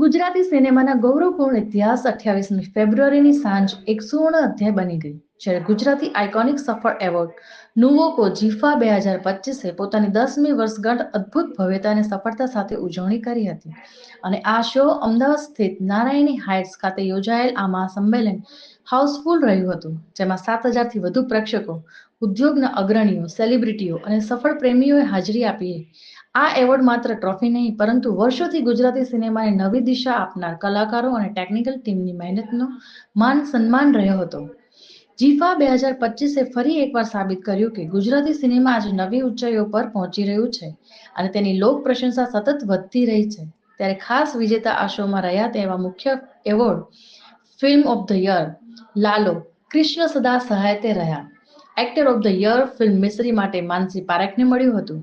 ગુજરાતી સિનેમાના ગૌરવપૂર્ણ ઇતિહાસ 28મી ફેબ્રુઆરીની સાંજ એક સુવર્ણ અધ્યાય બની ગઈ, જ્યારે ગુજરાતી આઇકોનિક સફળ એવોર્ડ નુવોકો જીફા 2025એ પોતાની 10મી વર્ષગાંઠ અદ્ભુત ભવ્યતા અને સફળતા સાથે ઉજવણી કરી હતી. અને આ શો અમદાવાદ સ્થિત નારાયણી હાઇટ્સ ખાતે યોજાયેલ આ મહાસંમેલન હાઉસફુલ રહ્યું હતું, જેમાં 7,000થી વધુ પ્રેક્ષકો, ઉદ્યોગના અગ્રણીઓ, સેલિબ્રિટીઓ અને સફળ પ્રેમીઓએ હાજરી આપી. આ એવોર્ડ માત્ર ટ્રોફી નહીં, પરંતુ વર્ષોથી ગુજરાતી સિનેમાને નવી દિશા આપનાર કલાકારો અને ટેકનિકલ ટીમની મહેનતનો માન સન્માન રહ્યો હતો. જીફા 2025એ ફરી એકવાર સાબિત કર્યું કે ગુજરાતી સિનેમા આજે નવી ઊંચાઈઓ પર પહોંચી રહ્યું છે અને તેની લોક પ્રશંસા સતત વધતી રહી છે. ત્યારે ખાસ વિજેતા આ શોમાં રહ્યા તેવા મુખ્ય award film of the year Lalo Krishna Sada Sahayate રહ્યા. Actor of the year film Misri માટે માનસી પારેખને મળ્યું હતું.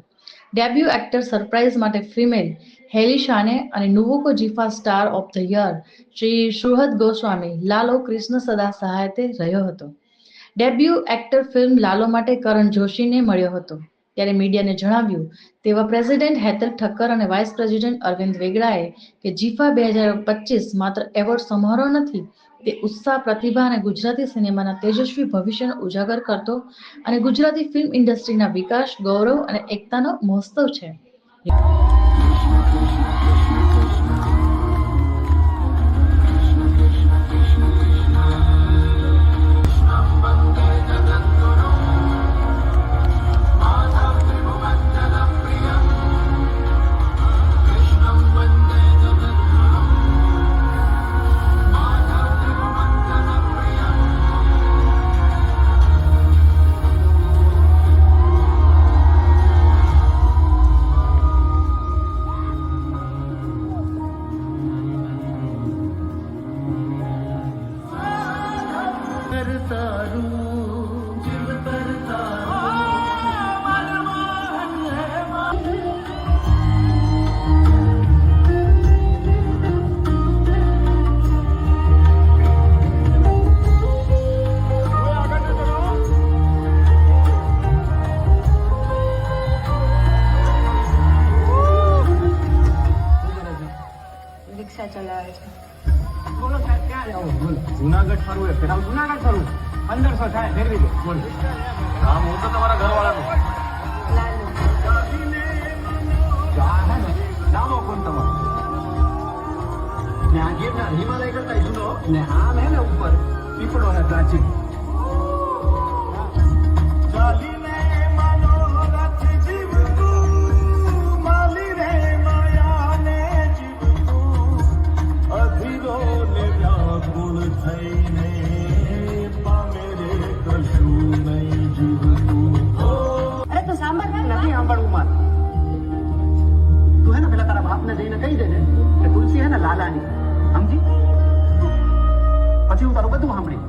ડેબ્યુ એક્ટર સરપ્રાઇઝ માટે ફિમેલ હેલી શાને અને Nuvoco GIFA star of the year Shri Suhrud Goswami Lalo Krishna Sada Sahayate રહ્યો હતો. ડેબ્યુ એક્ટર ફિલ્મ લાલો માટે કરણ જોશીને મળ્યો હતો. ત્યારે મીડિયાને જણાવ્યું તેવા પ્રેસિડેન્ટ હેતલ ઠક્કર અને વાઇસ પ્રેસિડેન્ટ અરવિંદ વેગડાએ કે જીફા 2025 માત્ર એવોર્ડ સમારોહ નથી, તે ઉત્સાહ, પ્રતિભા અને ગુજરાતી સિનેમાના તેજસ્વી ભવિષ્યને ઉજાગર કરતો અને ગુજરાતી ફિલ્મ ઇન્ડસ્ટ્રીના વિકાસ, ગૌરવ અને એકતાનો મહોત્સવ છે. રિક્ષા ચલાવે છે. બોલો સાહેબ, ક્યાં જાવ? બોલો. જુનાગઢ ફરવું છે. પેલા જુનાગઢ ફરવું 1500 થાય, ફેરવી દે. બોલો. કામ હું તો તમારા ઘરવાળાનું. લાલુ ચા હે ને નામો કોણ તમારો? ને આ ગીરના હિમાલય કરતા જૂનો ને આમ હે ને ઉપર પીપળો હે પ્રાચીન. ચાલીને મનોરથ જીવતું માલી રે માયાને જીવતું અધીરો ને વ્યાકુળ થઈને પામે રે કશું નહીં જીવતું. અરે તો સાંભળ ને. નથી સાંભળવું મારે. તું હે ને પેલા તારા બાપને જઈને કહી દે ને કે તુલસી હે ને લાલાની, સમજી? પછી હું તારું બધું સાંભળી.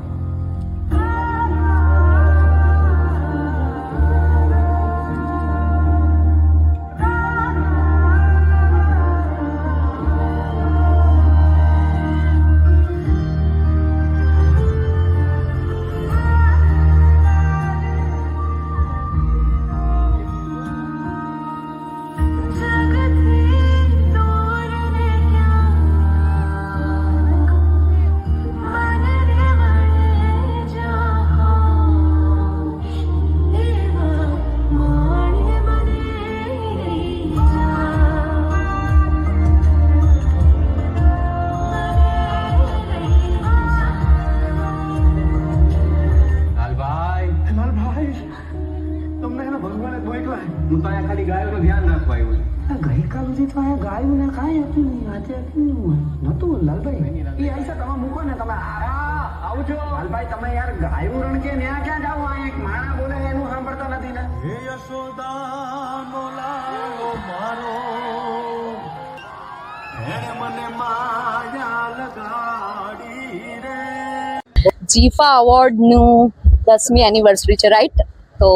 હું તો અહીંયા ખાલી ગાયોનું ધ્યાન રાખવા આવ્યો છું. ગઈકાલ સુધી તો અહીંયા ગાયું ને કાંઈ હતું નહીં, આજે નતું લાલભાઈ. એ આઈસા તમે મૂકો ને, તમે આવજો. લાલભાઈ તમે યાર ગાયું રણ કે ન્યા ક્યાં જાવ? આ એક માણા બોલે એનું સાંભળતા નથી ને. હે યશોદાનો લાલો મારો, એણે મને માયા લગાડી રે. જીફા અવોર્ડનું 10મી એનિવર્સરી છે, રાઈટ? તો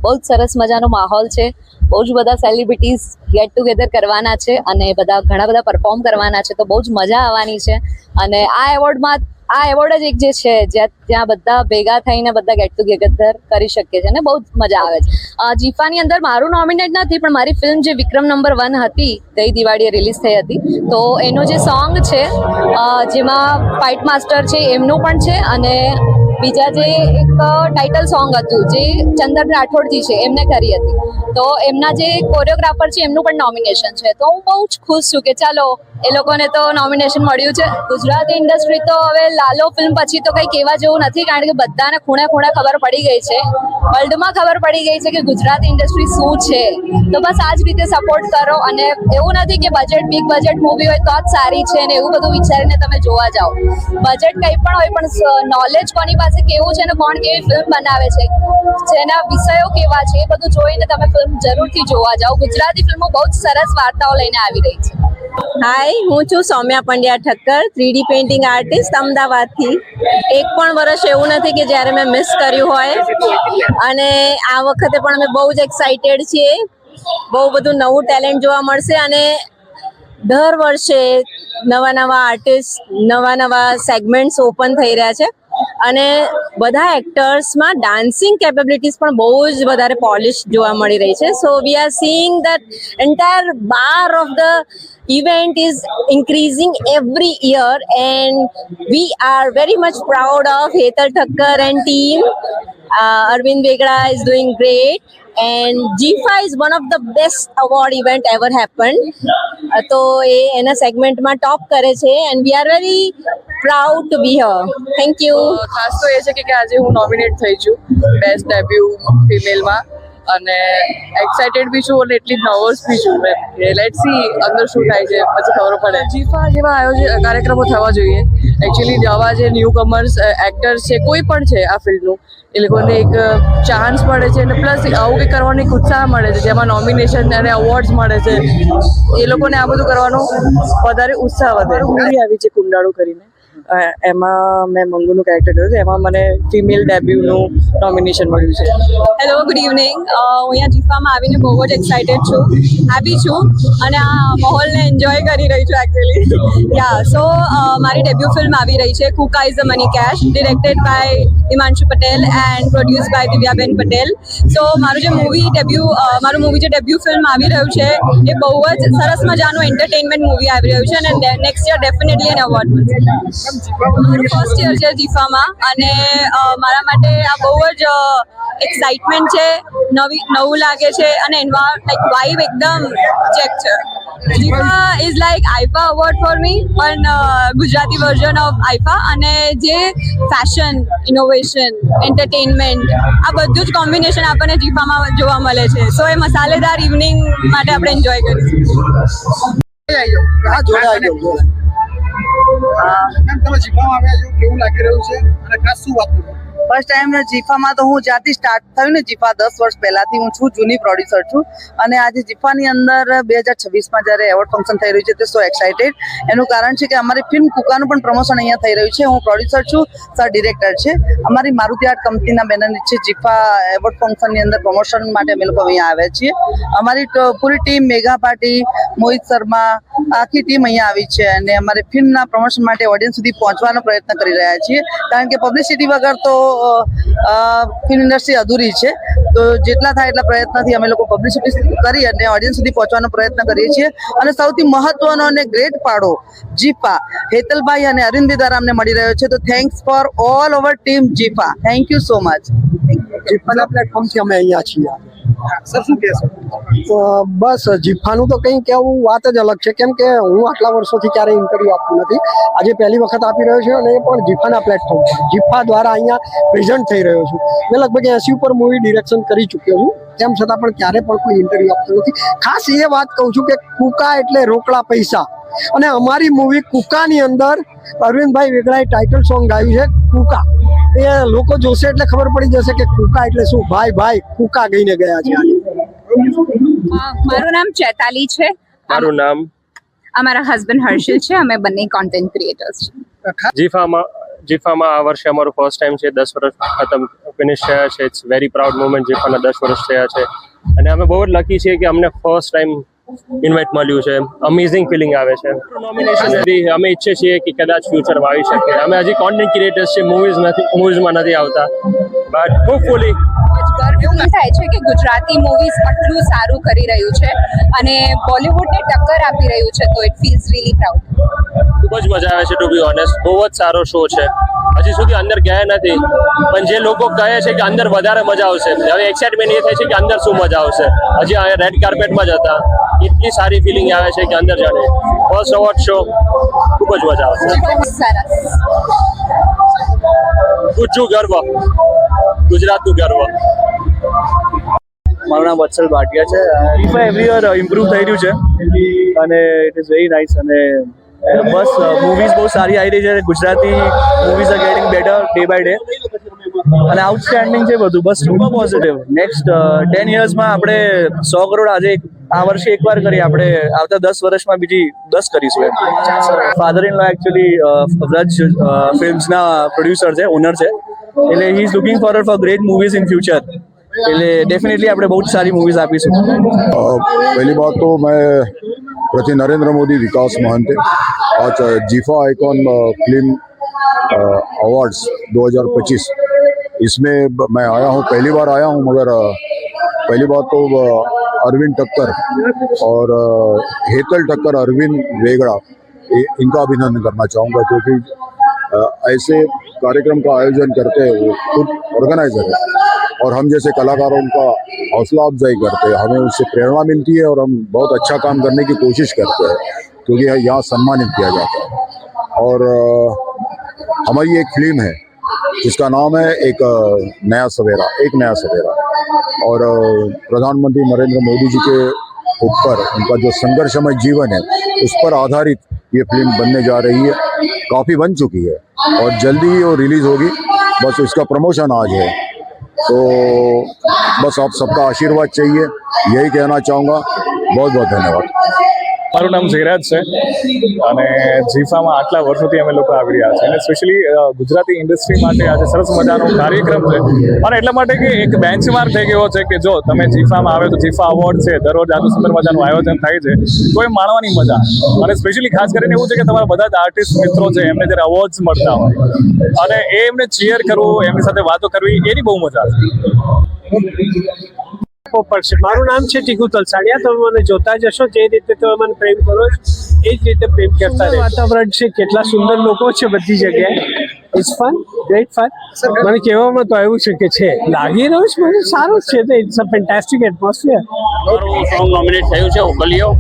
બહુ જ સરસ મજાનો માહોલ છે. બહુ જ બધા સેલિબ્રિટીઝ ગેટ ટુગેધર કરવાના છે અને ઘણા બધા પરફોર્મ કરવાના છે, તો બહુ જ મજા આવવાની છે. અને આ એવોર્ડમાં આ એવોર્ડ જ એક જે છે જ્યાં બધા ભેગા થઈને બધા ગેટ ટુગેધર કરી શકીએ છીએ અને બહુ જ મજા આવે છે. જીફાની અંદર મારું નોમિનેટ નથી, પણ મારી ફિલ્મ જે વિક્રમ નંબર 1 હતી ગઈ દિવાળીએ રિલીઝ થઈ હતી, તો એનો જે સોંગ છે જેમાં ફાઇટ માસ્ટર છે એમનું પણ છે, અને બીજા જે એક ટાઇટલ સોંગ હતું જે ચંદન રાઠોડજી છે એમને કરી હતી, તો એમના જે કોરિયોગ્રાફર છે એમનું પણ નોમિનેશન છે. તો હું બહુ જ ખુશ છું કે ચાલો એ લોકોને તો નોમિનેશન મળ્યું છે. ગુજરાતી ઇન્ડસ્ટ્રી તો હવે લાલો ફિલ્મ પછી તો કંઈ કહેવા જેવું નથી, કારણ કે બધાને ખૂણે ખૂણે ખબર પડી ગઈ છે, વર્લ્ડમાં ખબર પડી ગઈ છે કે ગુજરાતી ઇન્ડસ્ટ્રી શું છે. તો બસ આ જ રીતે સપોર્ટ કરો, અને એવું નથી કે બિગ બજેટ મૂવી હોય તો જ સારી છે ને એવું બધું વિચારીને તમે જોવા જાઓ. બજેટ કંઈ પણ હોય, પણ નોલેજ કોની પાસે કેવું છે ને કોણ કેવી ફિલ્મ બનાવે છે, જેના વિષયો કેવા છે, એ બધું જોઈને તમે ફિલ્મ જરૂરથી જોવા જાઓ. ગુજરાતી ફિલ્મો બહુ જ સરસ વાર્તાઓ લઈને આવી રહી છે. હાય, હું છું Saumya Pandya Thakkar, 3D painting artist અમદાવાદથી. એક પણ વર્ષ એવું નથી કે જ્યારે મેં મિસ કર્યું હોય, અને આ વખતે પણ અમે બહુ જ એક્સાઇટેડ છીએ. બહુ બધું નવું ટેલેન્ટ જોવા મળશે, અને દર વર્ષે નવા આર્ટિસ્ટ, નવા સેગમેન્ટ્સ ઓપન થઈ રહ્યા છે, અને બધા એક્ટર્સમાં ડાન્સિંગ કેપેબિલિટીઝ પણ બહુ જ વધારે પોલિશ જોવા મળી રહી છે. So we are seeing that entire bar of the event is increasing every year, and we are very much proud of Hetal Thakkar and team. Arvind Vegda is doing great, and GIFA is one of the best award event ever happened. તો એ એના સેગમેન્ટમાં ટોપ કરે છે, and we are very proud to be here. Thank you. ખાસ તો એ છે કે આજે હું નોમિનેટ થઈ છું બેસ્ટ ડેબ્યુ ફિમેલમાં, અને એક્સાઇટેડ બી છું અને એટલી નર્વસ બી છું. લેટ્સ સી અંદર શું થાય છે, પછી ખબર પડે. જીફા જેવા કાર્યક્રમો થવા જોઈએ. એકચ્યુઅલી નવા જે ન્યૂ કમર્સ એક્ટર્સ છે, કોઈ પણ છે આ ફિલ્ડનું, એ લોકોને એક ચાન્સ મળે છે, અને પ્લસ આવું કંઈક કરવાનો એક ઉત્સાહ મળે છે, જેમાં નોમિનેશન અને અવોર્ડ્સ મળે છે. એ લોકોને આ બધું કરવાનો વધારે ઉત્સાહ વધે. મૂવી આવી છે કુંડાળું કરીને, એમાં મેં મંગુનું કેરેક્ટર કર્યું હતું, એમાં મને ફિમેલ ડેબ્યુનું નોમિનેશન મળ્યું છે. Hello, good evening. હું અહીંયા જીફામાં આવીને બહુ જ એક્સાઇટેડ છું, હેપી છું, અને આ માહોલને એન્જોય કરી રહી છું એકચ્યુઅલી. સો મારી ડેબ્યુ ફિલ્મ આવી રહી છે, Kuka is the money cash, directed by Himanshu Patel and produce by Divyaben Patel. So મારું મૂવી જે ડેબ્યુ ફિલ્મ આવી રહ્યું છે, એ બહુ જ સરસ મજાનું એન્ટરટેનમેન્ટ મૂવી આવી રહ્યું છે, અને next year definitely an award મળશે. મારું ફર્સ્ટ યર છે જીફામાં, અને મારા માટે આ બહુ જ એક્સાઇટમેન્ટ છે, નવું લાગે છે, અને લાઈક વાઇબ એકદમ ચેક છે. GIFA is like IIFA award for me, પણ ગુજરાતી વર્ઝન ઓફ આઈફા, અને જે ફેશન, ઇનોવેશન, એન્ટરટેનમેન્ટ, આ બધું જ કોમ્બિનેશન આપણને જીફામાં જોવા મળે છે. સો એ મસાલેદાર ઇવનિંગ માટે આપણે એન્જોય કરીશું. તમે જીફામાં આવ્યા છો, કેવું લાગી રહ્યું છે, અને ખાસ શું વાત કરો? ફર્સ્ટ ટાઈમ જીફામાં તો હું જ્યાંથી સ્ટાર્ટ થયું ને જીફા 10 વર્ષ પહેલાથી હું છું, જૂની પ્રોડ્યુસર છું, અને આજે જીફાની અંદર 2026માં જ્યારે એવોર્ડ ફંક્શન થઈ રહ્યું છે તે સો એક્સાઇટેડ. એનું કારણ છે કે અમારી ફિલ્મ કુકાનું પણ પ્રમોશન અહીંયા થઈ રહ્યું છે. હું પ્રોડ્યુસર છું, સર ડિરેક્ટર છે. અમારી મારુતિ આર્ટ કંપનીના બેનર નીચે જીફા એવોર્ડ ફંક્શનની અંદર પ્રમોશન માટે અમે લોકો અહીંયા આવ્યા છીએ. અમારી પૂરી ટીમ, મેઘા પાટી, મોહિત શર્મા, આખી ટીમ અહીંયા આવી છે, અને અમારી ફિલ્મના પ્રમોશન માટે ઓડિયન્સ સુધી પહોંચવાનો પ્રયત્ન કરી રહ્યા છીએ, કારણ કે પબ્લિસિટી વગર તો ફિલ્મ ઇન્ડસ્ટ્રી અધૂરી છે. તો જેટલા થાય એટલા પ્રયત્નથી અમે લોકો પબ્લિસિટી કરી અને ઓડિયન્સ સુધી પહોંચવાનો પ્રયત્ન કરીએ છીએ. અને સૌથી મહત્વનો અને ગ્રેટ પાડો જીફા હેતલભાઈ અને અરવિંદ દ્વારા અમને મળી રહ્યો છે. તો thanks for all over team GIFA. Thank you so much. જીફાના પ્લેટફોર્મથી અમે અહીંયા છીએ. સર શું કહેશો? બસ જીફાનું તો કંઈ કહેવું વાત જ અલગ છે, કેમ કે હું આટલા વર્ષોથી ક્યારેય ઇન્ટરવ્યૂ આપતું નથી. આજે પહેલી વખત આપી રહ્યો છું, અને એ પણ જીફાના પ્લેટફોર્મ પર, જીફા દ્વારા અહીંયા પ્રેઝન્ટ થઈ રહ્યો છું. મેં લગભગ 80 ઉપર મૂવી ડિરેક્શન કરી ચૂક્યો છું, તેમ છતાં પણ ક્યારે પણ કોઈ ઇન્ટરવ્યૂ આપતો નથી. ખાસ એ વાત કહું છું કે કુકા એટલે રોકડા પૈસા, અને અમારી મૂવી કુકાની અંદર અરવિંદભાઈ વેગડાએ ટાઇટલ સોંગ ગાયું છે કુકા. એ લોકો જોશે એટલે ખબર પડી જશે કે કુકા એટલે શું. ભાઈ કુકા ગઈને ગયા છે આજે. મારું નામ ચેતાલી છે. મારું નામ અમારા હસબન્ડ હર્ષિલ છે. અમે બંને કોન્ટેન્ટ ક્રિએટર્સ છીએ. જીફામાં આ વર્ષે અમારું ફર્સ્ટ ટાઈમ છે. 10 વર્ષ ખતમ ફિનિશ થયા છે. It's very proud moment. જીફાના 10 વર્ષ થયા છે, અને અમે બહુ જ લકી છીએ કે અમને ફર્સ્ટ ટાઈમ ઇન્વાઇટ મળ્યું છે, અમેઝિંગ ફિલિંગ આવે છે. નોમિનેશન અમે ઈચ્છીએ છીએ કે કદાચ ફ્યુચરમાં આવી શકે. અમે હજી કોન્ટેન્ટ ક્રિએટર્સ છે, મૂવીઝમાં નથી આવતા, બટ હોપફુલી ગર્વ થાય છે કે ગુજરાતી મૂવીઝ આટલું સારું કરી રહ્યું છે અને બોલિવૂડને ટક્કર આપી રહ્યું છે, તો ઇટ ફીલ્સ રીલી પ્રાઉડ. ખૂબ જ મજા આવે છે. ટુ બી ઓનેસ્ટ બહુ જ સારો શો છે. હજી સુધી અંદર ગયા નથી, પણ જે લોકો કહે છે કે અંદર વધારે મજા આવશે, હવે એક્સાઇટમેન્ટ એ થાય છે કે અંદર શું મજા આવશે. હજી આ રેડ કાર્પેટમાં જ હતા, એટલી સારી ફિલિંગ આવે છે કે અંદર જાણે ફર્સ્ટ અવોર્ડ શો, ખૂબ જ મજા આવશે. સરસ. ગુજ્જુ ગર્વ, ગુજરાતનું ગર્વ. મારું નામ વત્સલ ભાટિયા છે. FIFA એવરી યર ઇમ્પ્રૂવ થઈ રહ્યું છે અને ઇટ ઇઝ વેરી નાઇસ. અને બસ મૂવીઝ બહુ સારી આવી રહી છે. Gujarati movies are getting better day by day અને આઉટસ્ટેન્ડિંગ છે બધું. બસ સુપર પોઝિટિવ. નેક્સ્ટ 10 યર્સમાં આપણે 100 કરોડ આજે આ વર્ષે એકવાર કરી, આપણે આવતા 10 વર્ષમાં બીજી 10 કરીશું. Father in law actually Vraj ફિલ્મ્સના પ્રોડ્યુસર છે, ઓનર છે, એટલે he is looking forward for great movies in future. એટલે डेफिनेटली આપણે બહુ સારી મૂવીઝ આપીશું. पहली बात तो मैं प्रति नरेंद्र मोदी विकास महंते आज जीफा आइकॉन फिल्म अवार्ड्स 2025 इसमें मैं आया हूँ, पहली बार आया हूँ, मगर पहली बात तो अरविंद ठक्कर और हेतल ठक्कर, अरविंद वेगड़ा, इनका अभिनंदन करना चाहूँगा, क्योंकि ऐसे कार्यक्रम का आयोजन करते हैं वो खुद ऑर्गेनाइजर है और हम जैसे कलाकारों का हौसला अफजाई करते हैं, हमें उससे प्रेरणा मिलती है और हम बहुत अच्छा काम करने की कोशिश करते हैं, क्योंकि यहाँ सम्मानित किया जाता है. और हमारी एक फिल्म है जिसका नाम है एक नया सवेरा, और प्रधानमंत्री नरेंद्र मोदी जी के ऊपर उनका जो संघर्षमय जीवन है उस पर आधारित ये फिल्म बनने जा रही है. काफ़ी बन चुकी है और जल्दी ही वो रिलीज़ होगी. बस इसका प्रमोशन आज है, तो बस आप सबका आशीर्वाद चाहिए, यही कहना चाहूँगा. बहुत बहुत धन्यवाद. મારું નામ ઝેરાજ છે અને જીફામાં આટલા વર્ષોથી અમે લોકો આવી રહ્યા છે અને સ્પેશિયલી ગુજરાતી ઇન્ડસ્ટ્રી માટે આજે સરસ મજાનો કાર્યક્રમ છે અને એટલા માટે કે એક બેન્ચમાર્ક થઈ ગયો છે કે જો તમે જીફામાં આવે તો જીફા અવોર્ડ છે, દરરોજ આટલું સુંદર મજાનું આયોજન થાય છે, તો એ માણવાની મજા. અને સ્પેશિયલી ખાસ કરીને એવું છે કે તમારા બધા જ આર્ટિસ્ટ મિત્રો છે એમને જ્યારે અવોર્ડ્સ મળતા હોય અને એ એમને ચીયર કરવું, એમની સાથે વાતો કરવી, એની બહુ મજા છે. મારું નામ છે ટીકુ તલસાડિયા. તમે મને જોતા જશો, જે રીતે તમે મને પ્રેમ કરો છો એ જ રીતે પ્રેમ કરતા રહે. વાતાવરણ છે, કેટલા સુંદર લોકો છે બધી જગ્યાએ. It's fun, great fun. મને કહેવામાં તો આવ્યું છે કે છે લાગી રહ્યું છે, મને સારું જ છે. It's a fantastic atmosphere. મારું સોંગ નોમિનેટ થયું છે ઉકલીઓ,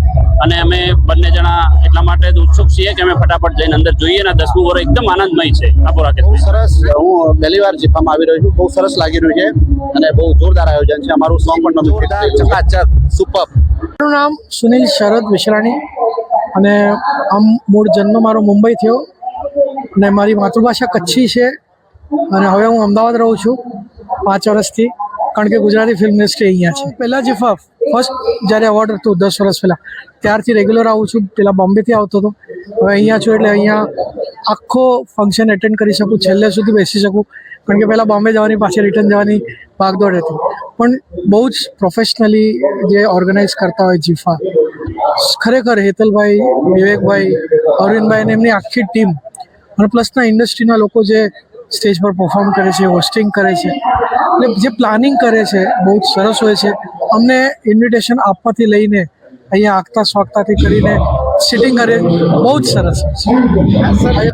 અને અમે બંને જણા એટલા માટે ઉત્સુક છીએ કે અમે ફટાફટ જઈને અંદર જોઈએ ને 10મું વર્ષ એકદમ આનંદમય છે. આપો રાકેશ. બહુ સરસ. હું પહેલી વાર જીફામાં આવી રહ્યો છું, બહુ સરસ લાગી રહ્યું છે અને બહુ જોરદાર આયોજન છે. અમારું સોંગ પણ જોરદાર, ચકાચક, સુપર. મારું નામ સુનિલ શરદ વિશ્રાણી અને મૂળ જન્મ મારો મુંબઈ થયો અને મારી માતૃભાષા કચ્છી છે અને હવે હું અમદાવાદ રહું છું 5 વર્ષથી, કારણ કે ગુજરાતી ફિલ્મ ઇન્ડસ્ટ્રી અહીંયા છે. પહેલાં જીફા ફર્સ્ટ જ્યારે એવોર્ડ હતું 10 વર્ષ પહેલાં, ત્યારથી રેગ્યુલર આવું છું. પહેલાં બોમ્બેથી આવતો હતો, હવે અહીંયા છું એટલે અહીંયા આખો ફંક્શન એટેન્ડ કરી શકું, છેલ્લે સુધી બેસી શકું. કારણ કે પહેલાં બોમ્બે જવાની, પાછી રિટર્ન જવાની ભાગદોડ હતી. પણ બહુ જ પ્રોફેશનલી જે ઓર્ગેનાઇઝ કરતા હોય જીફા, ખરેખર હેતલભાઈ, વિવેકભાઈ, અરવિંદભાઈ અને એમની આખી ટીમ અને પ્લસના ઇન્ડસ્ટ્રીના લોકો જે સ્ટેજ પર પરફોર્મ કરે છે, હોસ્ટિંગ કરે છે, એટલે જે પ્લાનિંગ કરે છે બહુ જ સરસ હોય છે. અમને ઇન્વિટેશન આપવાથી લઈને અહીંયા આગતા સ્વાગતાથી કરીને સિટિંગ કરે બહુ જ સરસ છે.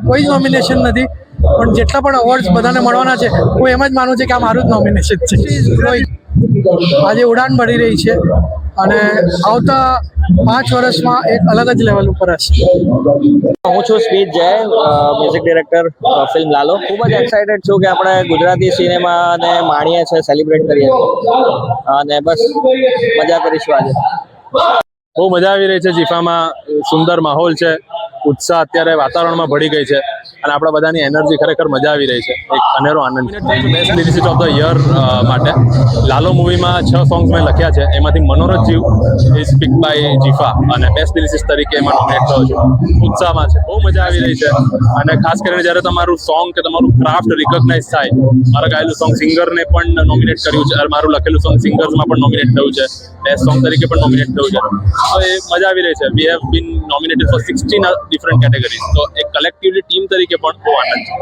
કોઈ જ નોમિનેશન નથી, પણ જેટલા પણ અવોર્ડ્સ બધાને મળવાના છે, હું એમ જ માનું છું કે આ મારું જ નોમિનેશન છે. આજે ઉડાન ભરી રહી છે અને આવતા 5 વર્ષમાં એક અલગ જ લેવલ ઉપર હશે. હું છું સ્પીચ જય, મ્યુઝિક ડિરેક્ટર ફિલ્મ લાલો. ખૂબ જ એક્સાઇટેડ છું કે આપણે ગુજરાતી સિનેમાને માણીએ છીએ, સેલિબ્રેટ કરીએ અને બસ મજા કરીશું આજે. બહુ મજા આવી રહી છે જીફામાં. સુંદર માહોલ છે, ઉત્સાહ અત્યારે વાતાવરણમાં ભળી ગઈ છે અને આપણા બધાની એનર્જી ખરેખર મજા આવી રહી છે. એક અનેરો આનંદ. બેસ્ટ લિરિસિસ્ટ ઓફ ધ યર માટે લાલો મૂવીમાં 6 સોંગ્સ મેં લખ્યા છે, એમાંથી મનોરથ જીવ ઇઝ પિક બાય જીફા અને બેસ્ટ લિરિસિસ્ટ તરીકે એમાં નોમિનેટ થયો છું. ઉત્સાહમાં છે, બહુ મજા આવી રહી છે અને ખાસ કરીને જ્યારે તમારું સોંગ કે તમારું ક્રાફ્ટ રિકોગ્નાઇઝ થાય. મારા ગાયેલું સોંગ સિંગરને પણ નોમિનેટ કર્યું છે, મારું લખેલું સોંગ સિંગર્સમાં પણ નોમિનેટ થયું છે, બેસ્ટ સોંગ તરીકે પણ નોમિનેટ થયું છે. તો એ મજા આવી રહી છે. We have been nominated for 16 different categories. તો એક કલેક્ટિવલી ટીમ તરીકે પણ બહુ આનંદ છે.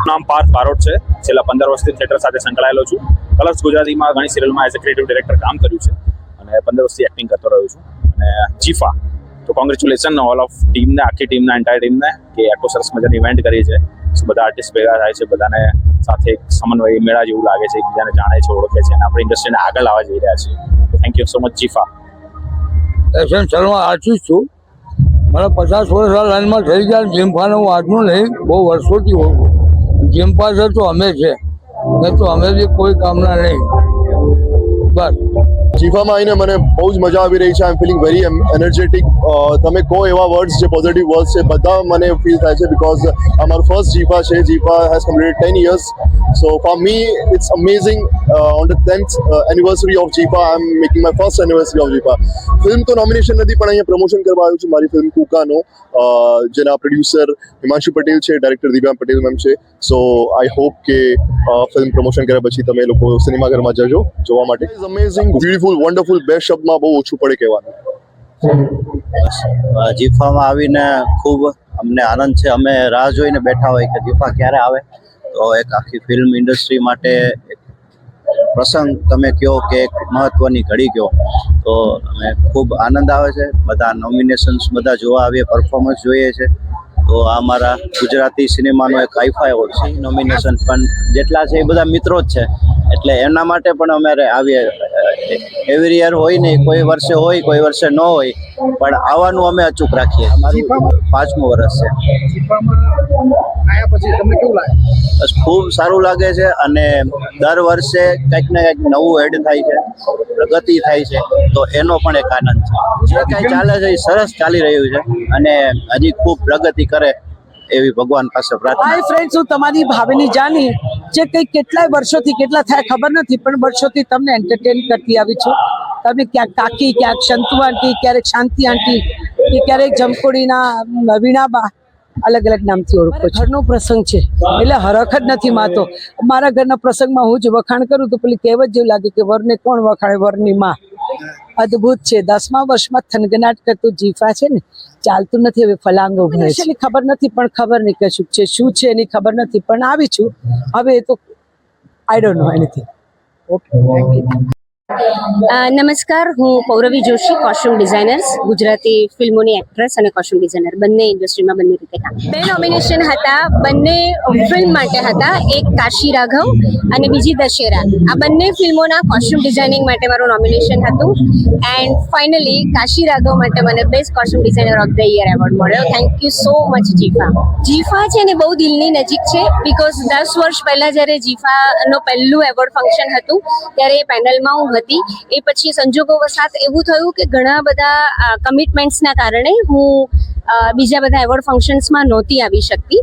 નામ પાર્થ બારોટ છે. છેલ્લા 15 વર્ષથી થિયેટર સાથે સંકળાયેલો છું. કલર્સ ગુજરાતીમાં ઘણી સિરિયલમાં એઝ અ ક્રિએટિવ ડિરેક્ટર કામ કર્યું છે અને 15 વર્ષથી એક્ટિંગ કરતો રહ્યો છું. અને જીફા તો કોંગ્રેચ્યુલેશન ઓલ ઓફ ટીમને, આખી ટીમને, એન્ટાયર ટીમને કે આટલો સરસ મજાની ઇવેન્ટ કરી છે. બધા આર્ટિસ્ટ ભેગા થાય છે, બધાને સાથે એક સમન્વય મેળા જેવું લાગે છે, એકબીજાને જાણે છે, ઓળખે છે અને આપણી ઇન્ડસ્ટ્રીને આગળ લાવવા જઈ રહ્યા છે. Thank you so much GIFA. Eshan Sharma artist છું. મને 50 વર્ષ આ લાઈનમાં થઈ ગયા. જીમ્ફાને હું આજનું નહીં, બહુ વર્ષોથી ઓળખું. જીમ્ફા છે તો અમે છે, નહીં તો અમે બી કોઈ કામના નહીં. બસ જીફામાં આવીને મને બહુ જ મજા આવી રહી છે. I M feeling very energetic. તમે કહો એવા વર્ડ્સ જે પોઝિટિવ વર્ડ્સ છે બધા મને ફીલ થાય છે બિકોઝ આ મારું ફર્સ્ટ જીફા છે. જીફા has completed 10 years. So for me it's amazing. On the 10th anniversary of જીફા I am making my first anniversary of જીફા. Film તો નોમિનેશન નથી પણ અહીંયા પ્રમોશન કરવા આવ્યું છું મારી ફિલ્મ કુકાનો, જેના પ્રોડ્યુસર હિમાંશુ પટેલ છે, ડાયરેક્ટર દિવ્યા પટેલ મેમ છે. સો આઈ હોપ કે ફિલ્મ પ્રમોશન કર્યા પછી તમે લોકો સિનેમાઘરમાં જજો જોવા માટે. Is amazing, beautiful, wonderful. બે શબ્દમાં બહુ ઓછું પડે કહેવાનું. જીફામાં આવીને ખૂબ અમને આનંદ છે. અમે રાહ જોઈને બેઠા હોય કે જીફા ક્યારે આવે. તો એક આખી ફિલ્મ ઇન્ડસ્ટ્રી માટે એક પ્રસંગ તમે કહો કે એક મહત્વની ઘડી કહો તો અમે ખૂબ આનંદ આવે છે. બધા નોમિનેશન્સ બધા જોવા આવીએ, પરફોર્મન્સ જોઈએ છે. તો આ મારા ગુજરાતી સિનેમાનો એક આઈફા એવોર્ડ છે. નોમિનેશન પણ જેટલા છે એ બધા મિત્રો જ છે, એટલે એના માટે પણ અમે આવીએ. એવરી યર હોય નહીં, કોઈ વર્ષે હોય, કોઈ વર્ષે ન હોય, પણ આવવાનું અમે અચૂક રાખીએ. અમારું 5મું વર્ષ છે. બસ ખૂબ સારું લાગે છે અને દર વર્ષે કંઈક ને કંઈક નવું એડ થાય છે, પ્રગતિ થાય છે, તો એનો પણ એક આનંદ છે. જે કાંઈ ચાલે છે એ સરસ ચાલી રહ્યું છે અને હજી ખૂબ પ્રગતિ કરે એવી ભગવાન પાસે પ્રાર્થના. હાય ફ્રેન્ડ્સ, હું તમારી ભાવિની જાની જે કંઈક કેટલાય વર્ષોથી કેટલા થયા ખબર નથી પણ વર્ષોથી તમને એન્ટરટેન કરતી આવી છું. તમે ક્યાંક કાકી, ક્યાંક શંતુ આંટી, ક્યારેક શાંતિ આંટી કે ક્યારેક જમકોડીના વીણાબા અલગ અલગ નામથી ઓળખો. ઘરનો પ્રસંગ છે એટલે હરખ જ નથી માતો. મારા ઘરના પ્રસંગમાં હું જ વખાણ કરું તો પેલી કહેવત જેવું લાગે કે વરને કોણ વખાણે, વરની માં. અદ્ભુત છે. 10મા વર્ષમાં થનગનાટ કરતું જીફા છે ને, ચાલતું નથી હવે ફલાંગો ભરે છે. ખબર નથી પણ ખબર નહીં કશું છે, શું છે એની ખબર નથી પણ આવી છું. હવે એ તો I don't know anything. Okay, thank you. નમસ્કાર, હું પૌરવી જોશી, કોસ્ટ્યુમ ડિઝાઇનર્સ, ગુજરાતી ફિલ્મોની એક્ટ્રેસ અને કોસ્ટ્યુમ ડિઝાઇનર, બંને ઇન્ડસ્ટ્રીમાં બંને રીતે કામ. 2 નોમિનેશન હતા, બંને ફિલ્મ માટે હતા. એક કાશી રાઘવ અને બીજી દશેરા. આ બંને ફિલ્મોના કોસ્ટ્યુમ ડિઝાઇનિંગ માટે મારું નોમિનેશન હતું એન્ડ ફાઇનલી કાશી રાઘવ માટે મને best costume designer of the year award મળ્યો. Thank you so much જીફા. જીફા છે ને બહુ દિલની નજીક છે બિકોઝ 10 વર્ષ પહેલાં જ્યારે જીફાનો પહેલું એવોર્ડ ફંક્શન હતું ત્યારે એ પેનલમાં હું હતી. એ પછી સંજોગોવશાત એવું થયું કે ઘણા બધા કમિટમેન્ટ્સના કારણે હું બીજા બધા એવોર્ડ ફંક્શન્સમાં નહોતી આવી શકતી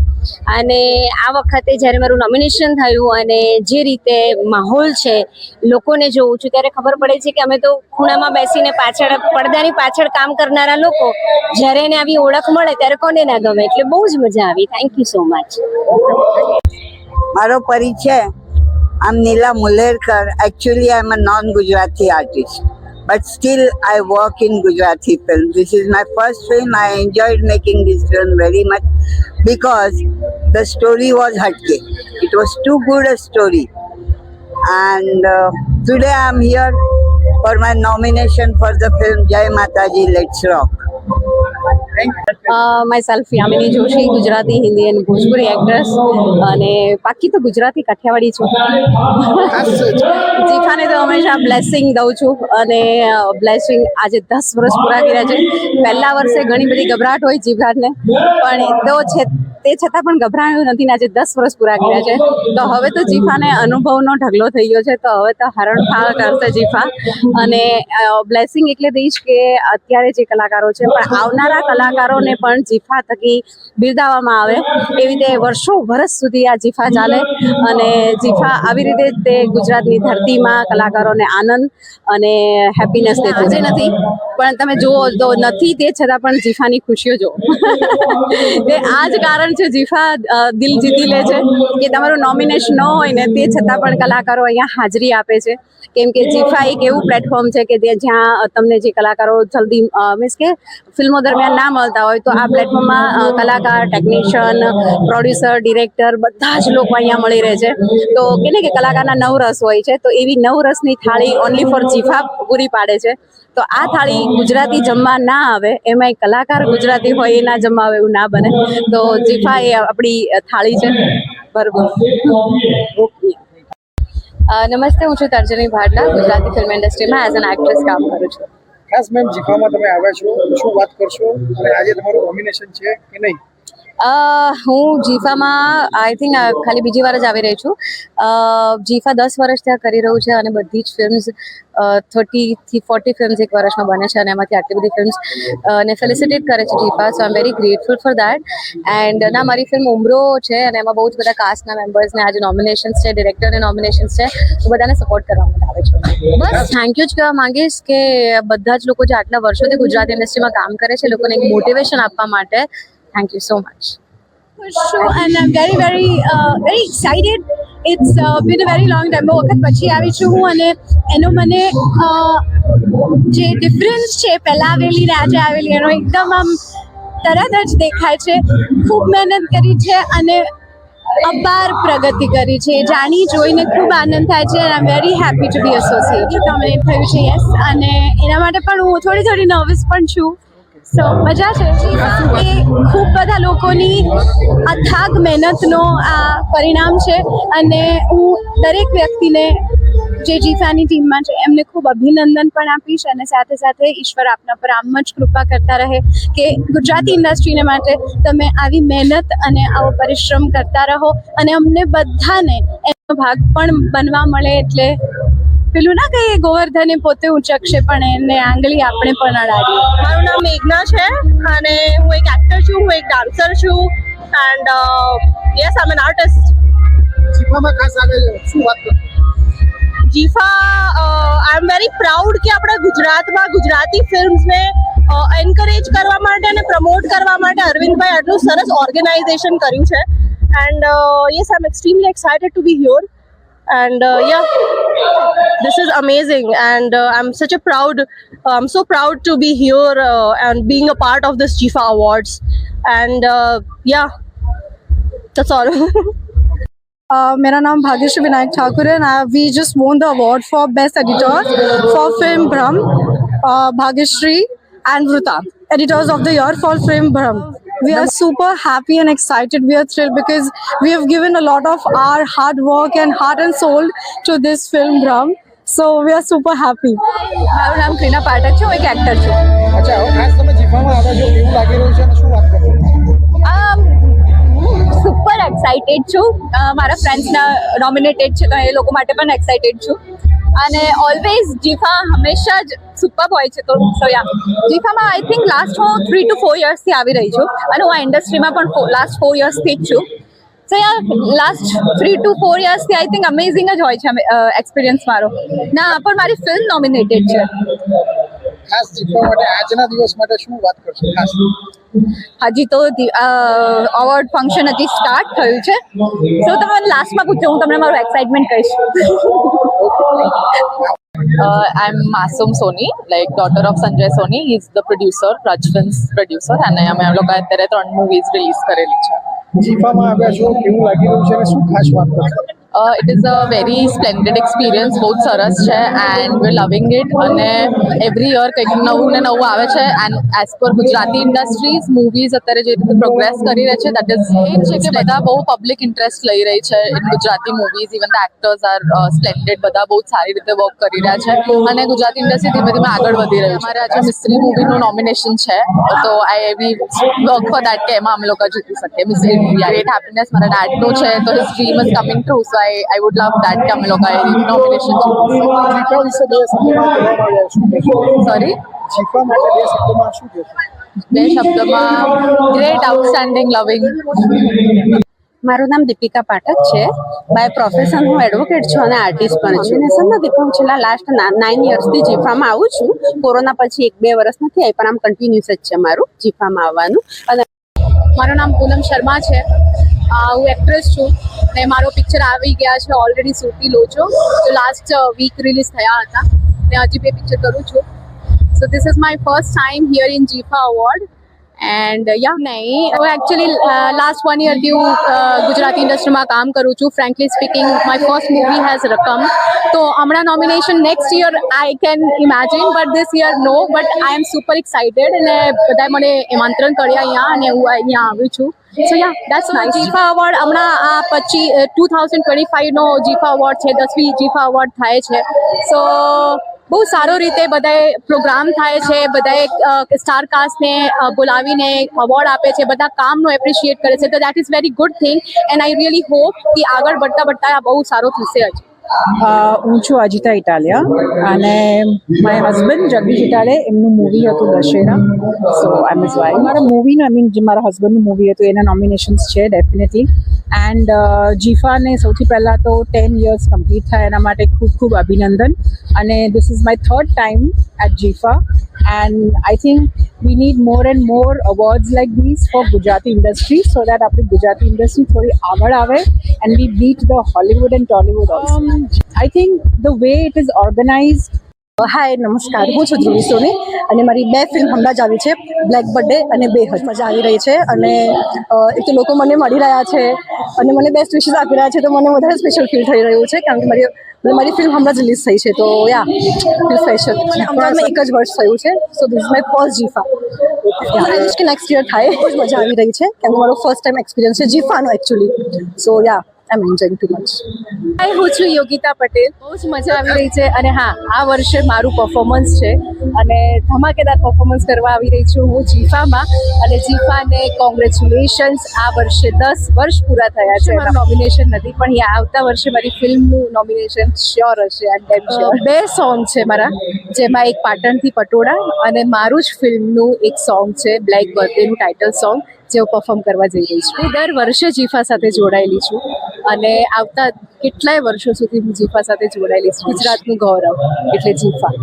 અને આ વખતે જ્યારે મારું નોમિનેશન થયું અને જે રીતે માહોલ છે લોકોને જોઉં છું ત્યારે ખબર પડે છે કે અમે તો ખૂણામાં બેસીને પાછળ પડદાની પાછળ કામ કરનારા લોકો જ્યારે એને આવી ઓળખ મળે ત્યારે કોને ના ગમે. એટલે બહુ જ મજા આવી. Thank you so much. મારો પરિચય, I'm Neela Mullerkar. Actually, I'm a non-Gujarati artist, but still I work in Gujarati film. This is my first film. I enjoyed making this film very much because the story was hatke. It was too good a story. And today I'm here for my nomination for the film Jai Mataji, Let's Rock. Myself Yamini Joshi, Gujarati, Hindi અને Bhojpuri actress અને બાકી તો ગુજરાતી કાઠિયાવાડી છું. જીફાને તો હંમેશા blessing દઉં છું અને બ્લેસિંગ આજે 10 વર્ષ પૂરા કર્યા છે. પહેલા વર્ષે ઘણી બધી ગભરાટ હોય જીફાને, પણ તો છે તે છતાં પણ ગભરાયું નથી ને આજે 10 વર્ષ પૂરા કર્યા છે. તો હવે તો જીફાને અનુભવનો ઢગલો થઈ ગયો છે, તો હવે તો હરણફાળ કરશે જીફા. અને બ્લેસિંગ એટલે દઈશ કે અત્યારે જે કલાકારો છે પણ આવનારા કલાકારોને પણ જીફા થકી બિરદાવવામાં આવે. એવી રીતે વર્ષ સુધી આ જીફા ચાલે અને જીફા આવી રીતે તે ગુજરાતની ધરતીમાં કલાકારોને આનંદ અને હેપીનેસ દેતું આજે નથી પણ તમે જુઓ તો નથી તે છતાં પણ જીફાની ખુશીઓ જુઓ. તે આ જ કારણ છે જીફા દિલ જીતી લે છે કે તમારું નોમિનેશન ન હોય ને તે છતાં પણ કલાકારો અહીંયા હાજરી આપે છે. કેમ કે જીફા એક એવું પ્લેટફોર્મ છે કે જ્યાં તમને જે કલાકારો જલ્દી મીન્સ કે ફિલ્મો દરમિયાન ના મળતા હોય તો આ પ્લેટફોર્મમાં કલાકાર, ટેકનિશિયન, પ્રોડ્યુસર, ડિરેક્ટર બધા જ લોકો અહીંયા મળી રહે છે. તો કે ને કે કલાકારના 9 રસ હોય છે તો એવી 9 રસની થાળી ઓનલી ફોર જીફા પૂરી પાડે છે. તો આ થાળી ગુજરાતી જમવા ના આવે એમાં કલાકાર ગુજરાતી હોય એ ના જમવા આવે એવું ના બને. તો જીફા એ આપણી થાળી છે. બરોબર. નમસ્તે, હું છું તર્જની ભાટલા. ગુજરાતી ફિલ્મ ઇન્ડસ્ટ્રીમાં એઝ એન એક્ટ્રેસ કામ કરું છું. ખાસ મેમ જીફામાં તમે આવ્યા છો, શું વાત કરશો અને આજે તમારું નોમિનેશન છે કે નહીં? હું જીફામાં આઈ થિંક ખાલી બીજી વાર જ આવી રહી છું. જીફા 10 વર્ષ ત્યાં કરી રહ્યું છે અને બધી જ ફિલ્મ્સ 30 થી 40 ફિલ્મ્સ એક વર્ષમાં બને છે અને એમાંથી આટલી બધી ફિલ્મ્સ ને ફેલિસિટેટ કરે છે GIFA. So I am very grateful for that. And ના મારી ફિલ્મ ઉમરો છે અને એમાં બહુ જ બધા કાસ્ટના મેમ્બર્સને આજે નોમિનેશન્સ છે, ડિરેક્ટરને નોમિનેશન્સ છે, તો બધાને સપોર્ટ કરવામાં આવે છે. બસ થેન્ક યુ જ કહેવા માંગીશ કે બધા જ લોકો જે આટલા વર્ષોથી ગુજરાતી ઇન્ડસ્ટ્રીમાં કામ કરે છે લોકોને એક મોટિવેશન આપવા માટે. Thank you so much. And I'm very excited. It's been a very long time. બહુ વખત પછી આવી છું હું અને એનો મને જે ડિફરન્સ છે પહેલા આવેલી ને આજે આવેલી એનો એકદમ આમ તરત જ દેખાય છે. ખૂબ મહેનત કરી છે અને અપાર પ્રગતિ કરી છે. જાણી જોઈને ખૂબ આનંદ થાય છે. I am very happy to be associated. Nominate થયું છે યસ અને એના માટે પણ હું થોડી નર્વસ પણ છું. સો મજા છે. એ ખૂબ બધા લોકોની અથાગ મહેનતનો આ પરિણામ છે અને હું દરેક વ્યક્તિને જે જીફાની ટીમમાં છે એમને ખૂબ અભિનંદન પણ આપીશ અને સાથે સાથે ઈશ્વર આપના પર આમ જ કૃપા કરતા રહે કે ગુજરાતી ઇન્ડસ્ટ્રીને માટે તમે આવી મહેનત અને આવો પરિશ્રમ કરતા રહો અને અમને બધાને એનો ભાગ પણ બનવા મળે. એટલે પેલું ના કહીએ ગોવર્ધને પોતે ઉચકશે પણ એને આંગળી આપણે પણ અડાડીએ. મારું નામ મેઘના છે અને હું એક એક્ટર છું, હું એક ડાન્સર છું and yes I am an artist. જીફામાં ખાસ આવે શું વાત કરશો? જીફા આઈ એમ વેરી પ્રાઉડ કે આપણા ગુજરાતમાં ગુજરાતી ફિલ્મ્સને એન્કરેજ કરવા માટે અને પ્રમોટ કરવા માટે અરવિંદભાઈ આટલું સરસ ઓર્ગેનાઇઝેશન કર્યું છે and yes I am extremely excited to be here. And yeah, this is amazing and I'm so proud to be here and being a part of this Jifa Awards and yeah, that's all. मेरा नाम भाग्यश्री विनायक ठाकुर है and we just won the award for best editor for film Brahm. Bhagyashree and Vruta, editors of the year for film Brahm. We are super happy and excited. We are thrilled because we have given a lot of our hard work and heart and soul to this film Brahm. So we are super happy. મારું નામ ક્રીના પાઠક છે, હું એક actor છું. અચ્છા, ખાસ તમે જીફામાં આવ્યા છો, કેવું લાગી રહ્યું છે અને શું વાત કરશો? સુપર એક્સાઇટેડ છું. મારા ફ્રેન્ડ્સના નોમિનેટેડ છે તો એ લોકો માટે પણ એક્સાઇટેડ છું અને ઓલવેઝ જીફા હંમેશા જ સુપર હોય છે. તો યા જીફામાં આઈ થિંક લાસ્ટ હું 3 to 4 યર્સથી આવી રહી છું અને હું આ ઇન્ડસ્ટ્રીમાં પણ લાસ્ટ 4 યર્સથી જ છું. સો યા લાસ્ટ 3 to 4 યર્સથી આઈ થિંક અમેઝિંગ જ હોય છે એક્સપિરિયન્સ મારો. ના પણ મારી ફિલ્મ નોમિનેટેડ છે. ખાસ જીફા માટે આજના દિવસ માટે શું વાત કરશો? ખાસ હજી તો અવોર્ડ ફંક્શન હજી સ્ટાર્ટ થયું છે તો તમે લાસ્ટમાં પૂછો, હું તમને મારું એક્સાઇટમેન્ટ કહીશ. I'm Masum Soni, like daughter of Sanjay Soni. He's the producer, Raj Films producer, and અમે લોકો અત્યારે 3 મૂવીઝ રિલીઝ કરેલી છે. જીફામાં આવ્યા છો, કેવું લાગી રહ્યું છે અને શું ખાસ વાત કરશો? It is a very splendid experience, બહુ સરસ છે and we're loving it અને every year કંઈક નવું ને નવું આવે છે and as per Gujarati industries movies અત્યારે જે રીતે પ્રોગ્રેસ કરી રહી છે દેટ ઇઝ એ છે કે બધા બહુ પબ્લિક ઇન્ટરેસ્ટ લઈ રહી છે in Gujarati movies. Even the actors are splendid, બધા બહુ સારી રીતે વર્ક કરી રહ્યા છે અને ગુજરાતી ઇન્ડસ્ટ્રી ધીમે ધીમે આગળ વધી રહ્યું છે. અમારે આજે મિસ્ત્રી મૂવીનું નોમિનેશન છે તો આઈ વી વર્ક ફોર દેટ કે એમાં અમે લોકો જીતી શકીએ. મિસ્ત્રી ગ્રેટ હેપીનેસ મારા ડેડનું છે તો his dream is coming true. So I would love that કે અમે લોકો નોમિનેશન જીફા વિશે 2 શબ્દોમાં કહેવામાં આવ્યા શું કહેશો? સોરી, જીફા માટે 2 શબ્દોમાં શું કહેશો? બે શબ્દમાં ગ્રેટ, આઉટસ્ટેન્ડિંગ, લવિંગ. મારું નામ દીપિકા પાઠક છે. બાય પ્રોફેશન હું એડવોકેટ છું અને આર્ટિસ્ટ પણ છું. નોમિનેશન નથી પણ હું છેલ્લા લાસ્ટ 9 યર્સથી જીફામાં આવું છું. કોરોના પછી 1-2 વર્ષ નથી આવી, પણ આમ કન્ટિન્યુઅસ જ છે મારું જીફામાં આવવાનું. અને મારું નામ પૂનમ શર્મા છે. હું એક્ટ્રેસ છું ને મારો પિક્ચર આવી ગયા છે ઓલરેડી, સુરતી લોચો, તો લાસ્ટ વીક રિલીઝ થયા હતા ને હજી 2 પિક્ચર કરું છું. સો this is my first time here in જીફા award. And નહીં, હું એકચ્યુઅલી લાસ્ટ 1 યરથી હું ગુજરાતી ઇન્ડસ્ટ્રીમાં કામ કરું છું. Frankly speaking, my first movie has રકમ. તો હમણાં nomination next year I can imagine, but this year no. But I am super excited અને બધાએ મને આમંત્રણ કર્યા અહીંયા અને હું અહીંયા આવી છું. So yeah, that's nice. જીફા award હમણાં આ 2025નો જીફા અવોર્ડ છે, 10મી જીફા અવોર્ડ થાય છે. સો બહુ સારો રીતે બધાએ પ્રોગ્રામ થાય છે, બધાએ સ્ટાર કાસ્ટને બોલાવીને અવોર્ડ આપે છે, બધા કામનો એપ્રિશિએટ કરે છે. તો that is very good thing and I really hope કે આગળ बढ़ता આ બહુ સારો થશે હજી. હું છું અજિતા ઇટાલિયા અને માય હસબન્ડ જગદીશ ઇટાલે, એમનું મૂવી હતું દશેરા. સો આઈ એમ વાય મારા મૂવીનું જે મારા હસબન્ડનું મૂવી હતું એના નોમિનેશન્સ છે ડેફિનેટલી. એન્ડ જીફાને સૌથી પહેલાં તો 10 years કમ્પ્લીટ થાય એના માટે ખૂબ ખૂબ અભિનંદન. અને this is my 3rd time at GIFA and I think we need more and more awards like this for Gujarati industry, so that આપણી ગુજરાતી ઇન્ડસ્ટ્રી થોડી આગળ આવે and we beat the Hollywood and Tollywood also. I think the way it is organized. Hi નમસ્કાર, હું છું ધ્રુવી સોની અને મારી 2 film હમણાં જ આવી છે, બ્લેક બર્થડે અને બેહદ. મજા આવી રહી છે અને એક તો લોકો મને મળી રહ્યા છે અને મને બેસ્ટ વિશેસ આપી રહ્યા છે, તો મને વધારે સ્પેશિયલ ફીલ થઈ રહ્યું છે કારણ કે મારી ફિલ્મ હમણાં જ રિલીઝ થઈ છે. તો યા ફીલ સ્પેશિયલ. અને અમદાવાદમાં 1 જ વર્ષ થયું છે, so this is my first GIFA. I wish કે નેક્સ્ટ યર થાય. બહુ જ મજા આવી રહી છે કારણ કે મારો ફર્સ્ટ ટાઈમ એક્સપિરિયન્સ છે જીફાનો actually. So yeah, I'm enjoying too much. Hi, હું છું યોગિતા પટેલ. બહુ જ મજા આવી રહી છે અને હા, આ વર્ષે મારું પરફોર્મન્સ છે અને ધમાકેદાર પરફોર્મન્સ કરવા આવી રહી છું હું જીફામાં. અને જીફાને કોંગ્રેચ્યુલેશન્સ, આ વર્ષે 10 વર્ષ પૂરા થયા છે. મારું નોમિનેશન નથી પણ આવતા વર્ષે મારી ફિલ્મનું નોમિનેશન શ્યોર હશે. And dam sure. 2 સોંગ છે મારા, જેમાં એક પાટણથી પટોળા અને મારું જ ફિલ્મનું એક સોંગ છે બ્લેક બર્થડેનું ટાઇટલ સોંગ, જે હું પરફોર્મ કરવા જઈ રહી છું. હું દર વર્ષે જીફા સાથે જોડાયેલી છું અને આવતા કેટલાય વર્ષો સુધી હું જીફા સાથે જોડાયેલી છું. ગુજરાતનું ગૌરવ એટલે જીફા.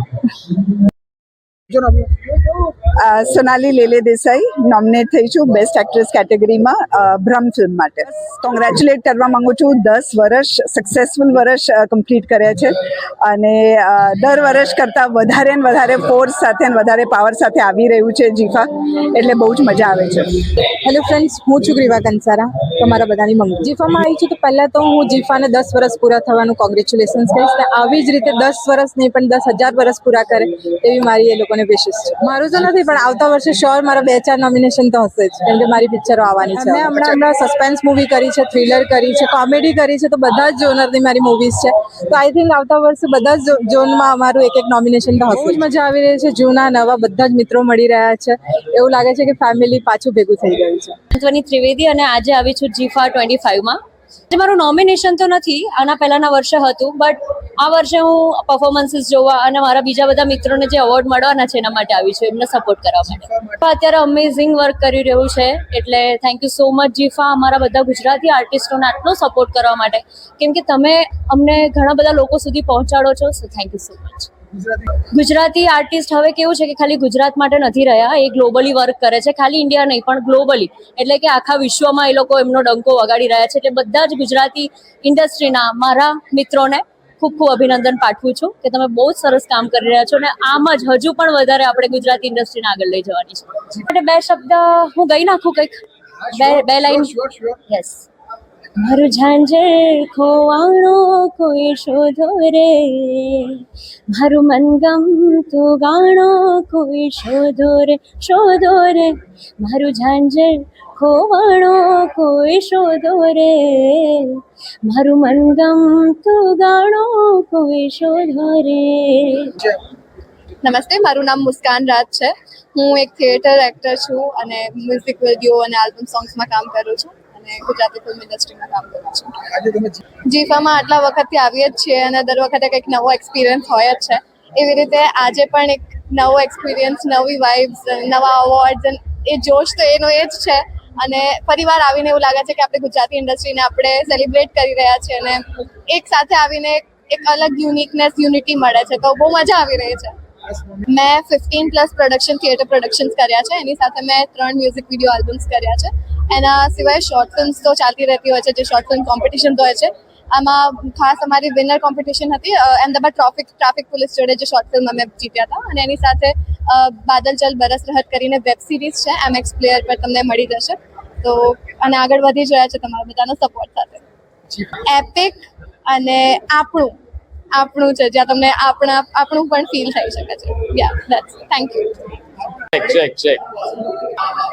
સોનાલી લેલે દેસાઈ નોમિનેટ થઈ છું બેસ્ટ એક્ટ્રેસ કેટેગરીમાં ભ્રમ ફિલ્મ માટે. કોંગ્રેચ્યુલેટ કરવા માંગુ છું. 10 વર્ષ સક્સેસફુલ વર્ષ કમ્પ્લીટ કર્યા છે અને દર વર્ષ કરતાં વધારે ને વધારે ફોર્સ સાથે ને વધારે પાવર સાથે આવી રહ્યું છે જીફા, એટલે બહુ જ મજા આવે છે. હેલો ફ્રેન્ડ્સ, હું છું ગ્રીવા કંસારા, તમારા બધાની મમ્મી. જીફામાં આવી છું તો પહેલાં તો હું જીફાને 10 વર્ષ પૂરા થવાનું કોંગ્રેચ્યુલેશન્સ કહીશ ને આવી જ રીતે 10 વર્ષ નહીં પણ 10,000 વર્ષ પૂરા કરે એવી મારી એ લોકોને વિશેષ છે. મારું તો નથી પણ આવતા વર્ષે શ્યોર મારા 2-4 નોમિનેશન તો હશે જ, કેમ કે મારી પિક્ચરો આવવાની છે. મેં હમણાં સસ્પેન્સ મૂવી કરી છે, થ્રિલર કરી છે, કોમેડી કરી છે, તો બધા જ જોનરની મારી મૂવીઝ છે. તો આઈ થિંક આવતા વર્ષે બધા જ ઝોનમાં અમારું એક નોમિનેશન તો હશે. બહુ જ મજા આવી રહી છે, જૂના નવા બધા જ મિત્રો મળી રહ્યા છે. એવું લાગે છે કે ફેમિલી પાછું ભેગું થઈ ગયું છે. ધ્વની ત્રિવેદી અને આજે આવી છું જીફા 25માં. જે મારું નોમિનેશન તો નથી, આના પહેલાના વર્ષે હતું, બટ આ વર્ષે હું પરફોર્મન્સીસ જોવા અને મારા બીજા બધા મિત્રોને જે એવોર્ડ મળવાના છે એના માટે આવી છું, એમને સપોર્ટ કરવા માટે. અત્યારે અમેઝિંગ વર્ક કરી રહ્યું છે, એટલે થેન્ક યુ સો મચ જીફા, અમારા બધા ગુજરાતી આર્ટિસ્ટોને આટલો સપોર્ટ કરવા માટે, કેમ કે તમે અમને ઘણા બધા લોકો સુધી પહોંચાડો છો. So thank you so much. Gujarati artist હવે કેવું છે કે ખાલી ગુજરાત માટે નથી રહ્યા, એ ગ્લોબલી વર્ક કરે છે, ખાલી ઇન્ડિયા નહીં પણ ગ્લોબલી, એટલે કે આખા વિશ્વમાં એ લોકો એમનો ડંકો વગાડી રહ્યા છે. એટલે બધા જ ગુજરાતી ઇન્ડસ્ટ્રીના મારા મિત્રોને ખૂબ ખૂબ અભિનંદન પાઠવું છું કે તમે બહુ જ સરસ કામ કરી રહ્યા છો અને આમ જ હજુ પણ વધારે આપણે ગુજરાતી ઇન્ડસ્ટ્રીને આગળ લઈ જવાની છે. એટલે 2 શબ્દ હું ગઈ નાખું કંઈક, 2 લાઈન. યસ. મારું ઝાંઝર ખોવાણો કોઈ શોધો રે, મારું મનગમતું ગાણો કોઈ શોધો રે, શોધો રે, મારું ઝાંઝર ખોવાણો કોઈ શોધો રે, મારું મનગમતું ગાણો કોઈ શોધો રે. નમસ્તે, મારું નામ મુસ્કાન રાજ છે. હું એક થિયેટર એક્ટર છું અને મ્યુઝિક વિડીયો અને આલ્બમ સોંગ્સમાં કામ કરું છું અને ગુજરાતી ફિલ્મ ઇન્ડસ્ટ્રીમાં કામ કરું છું. જીફામાં આટલા વખતથી આવીએ જ છીએ અને દર વખતે કંઈક નવો એક્સપિરિયન્સ હોય જ છે. એવી રીતે આજે પણ એક નવો એક્સપિરિયન્સ, નવી વાઇબ્સ, નવા અવોર્ડ્સ, એ જોશ તો એનો એ જ છે. અને ફરીવાર આવીને એવું લાગે છે કે આપણે ગુજરાતી ઇન્ડસ્ટ્રીને આપણે સેલિબ્રેટ કરી રહ્યા છીએ અને એક સાથે આવીને એક અલગ યુનિટી મળે છે, તો બહુ મજા આવી રહી છે. મેં 15+ પ્રોડક્શન થિયેટર પ્રોડક્શન્સ કર્યા છે. એની સાથે મેં 3 મ્યુઝિક વિડીયો આલ્બમ્સ કર્યા છે. એના સિવાય શોર્ટ ફિલ્મ્સ તો ચાલતી રહેતી હોય છે, જે શોર્ટ ફિલ્મ કોમ્પિટિશન હોય છે. આમાં ખાસ અમારી વિનર કોમ્પિટિશન હતી અમદાવાદ ટ્રાફિક પોલીસ જોડે, જે શોર્ટ ફિલ્મ અમે જીત્યા હતા. અને એની સાથે બાદલ ચલ બરસ રહત કરીને વેબ સિરીઝ છે, MX પ્લેયર પર તમને મળી જશે. તો અને આગળ વધી જ રહ્યા છે તમારા બધાનો સપોર્ટ સાથે. એપિક અને આપણું છે, જ્યાં તમને આપણું પણ ફીલ થઈ શકે છે. Yeah that's thank you. Check.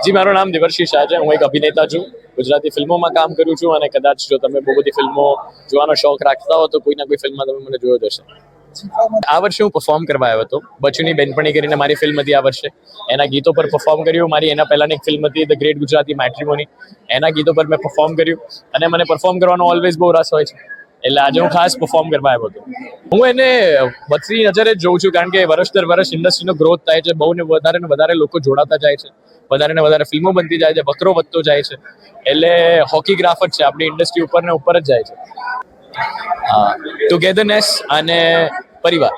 જી, મારું નામ દેવર્ષી શાહ છે. હું એક અભિનેતા છું. ગુજરાતી ફિલ્મોમાં કામ કરું છું અને કદાચ જો તમે બહુ બધી ફિલ્મો જોવાનો શોખ રાખતા હો તો કોઈ ના કોઈ ફિલ્મમાં તમે મને જોયો જ હશે. આ વર્ષે હું પરફોર્મ કરવા આવ્યો હતો. બચુની બેનપણી કરીને મારી ફિલ્મ હતી આ વર્ષે. એના ગીતો પર પરફોર્મ કર્યું. મારી એના પહેલાની એક ફિલ્મ હતી ધ ગ્રેટ ગુજરાતી મેટ્રીમોની, એના ગીતો પર મેં પરફોર્મ કર્યું. અને મને પરફોર્મ કરવાનો ઓલવેઝ બહુ રસ હોય છે, એટલે આજે હું ખાસ પરફોર્મ કરવા આવ્યો હતો. હું એને બચની નજરે જ જોઉં છું, કારણ કે વર્ષ દર વર્ષ ઇન્ડસ્ટ્રીનો ગ્રોથ થાય છે. બહુ ને વધારે લોકો જોડાતા જાય છે, વધારે ને વધારે ફિલ્મો બનતી જાય છે, વકરો વધતો જાય છે. એટલે હોકીગ્રાફ જ છે, આપણી ઇન્ડસ્ટ્રી ઉપર ને ઉપર જ જાય છે. ટુગેધરનેસ અને પરિવાર.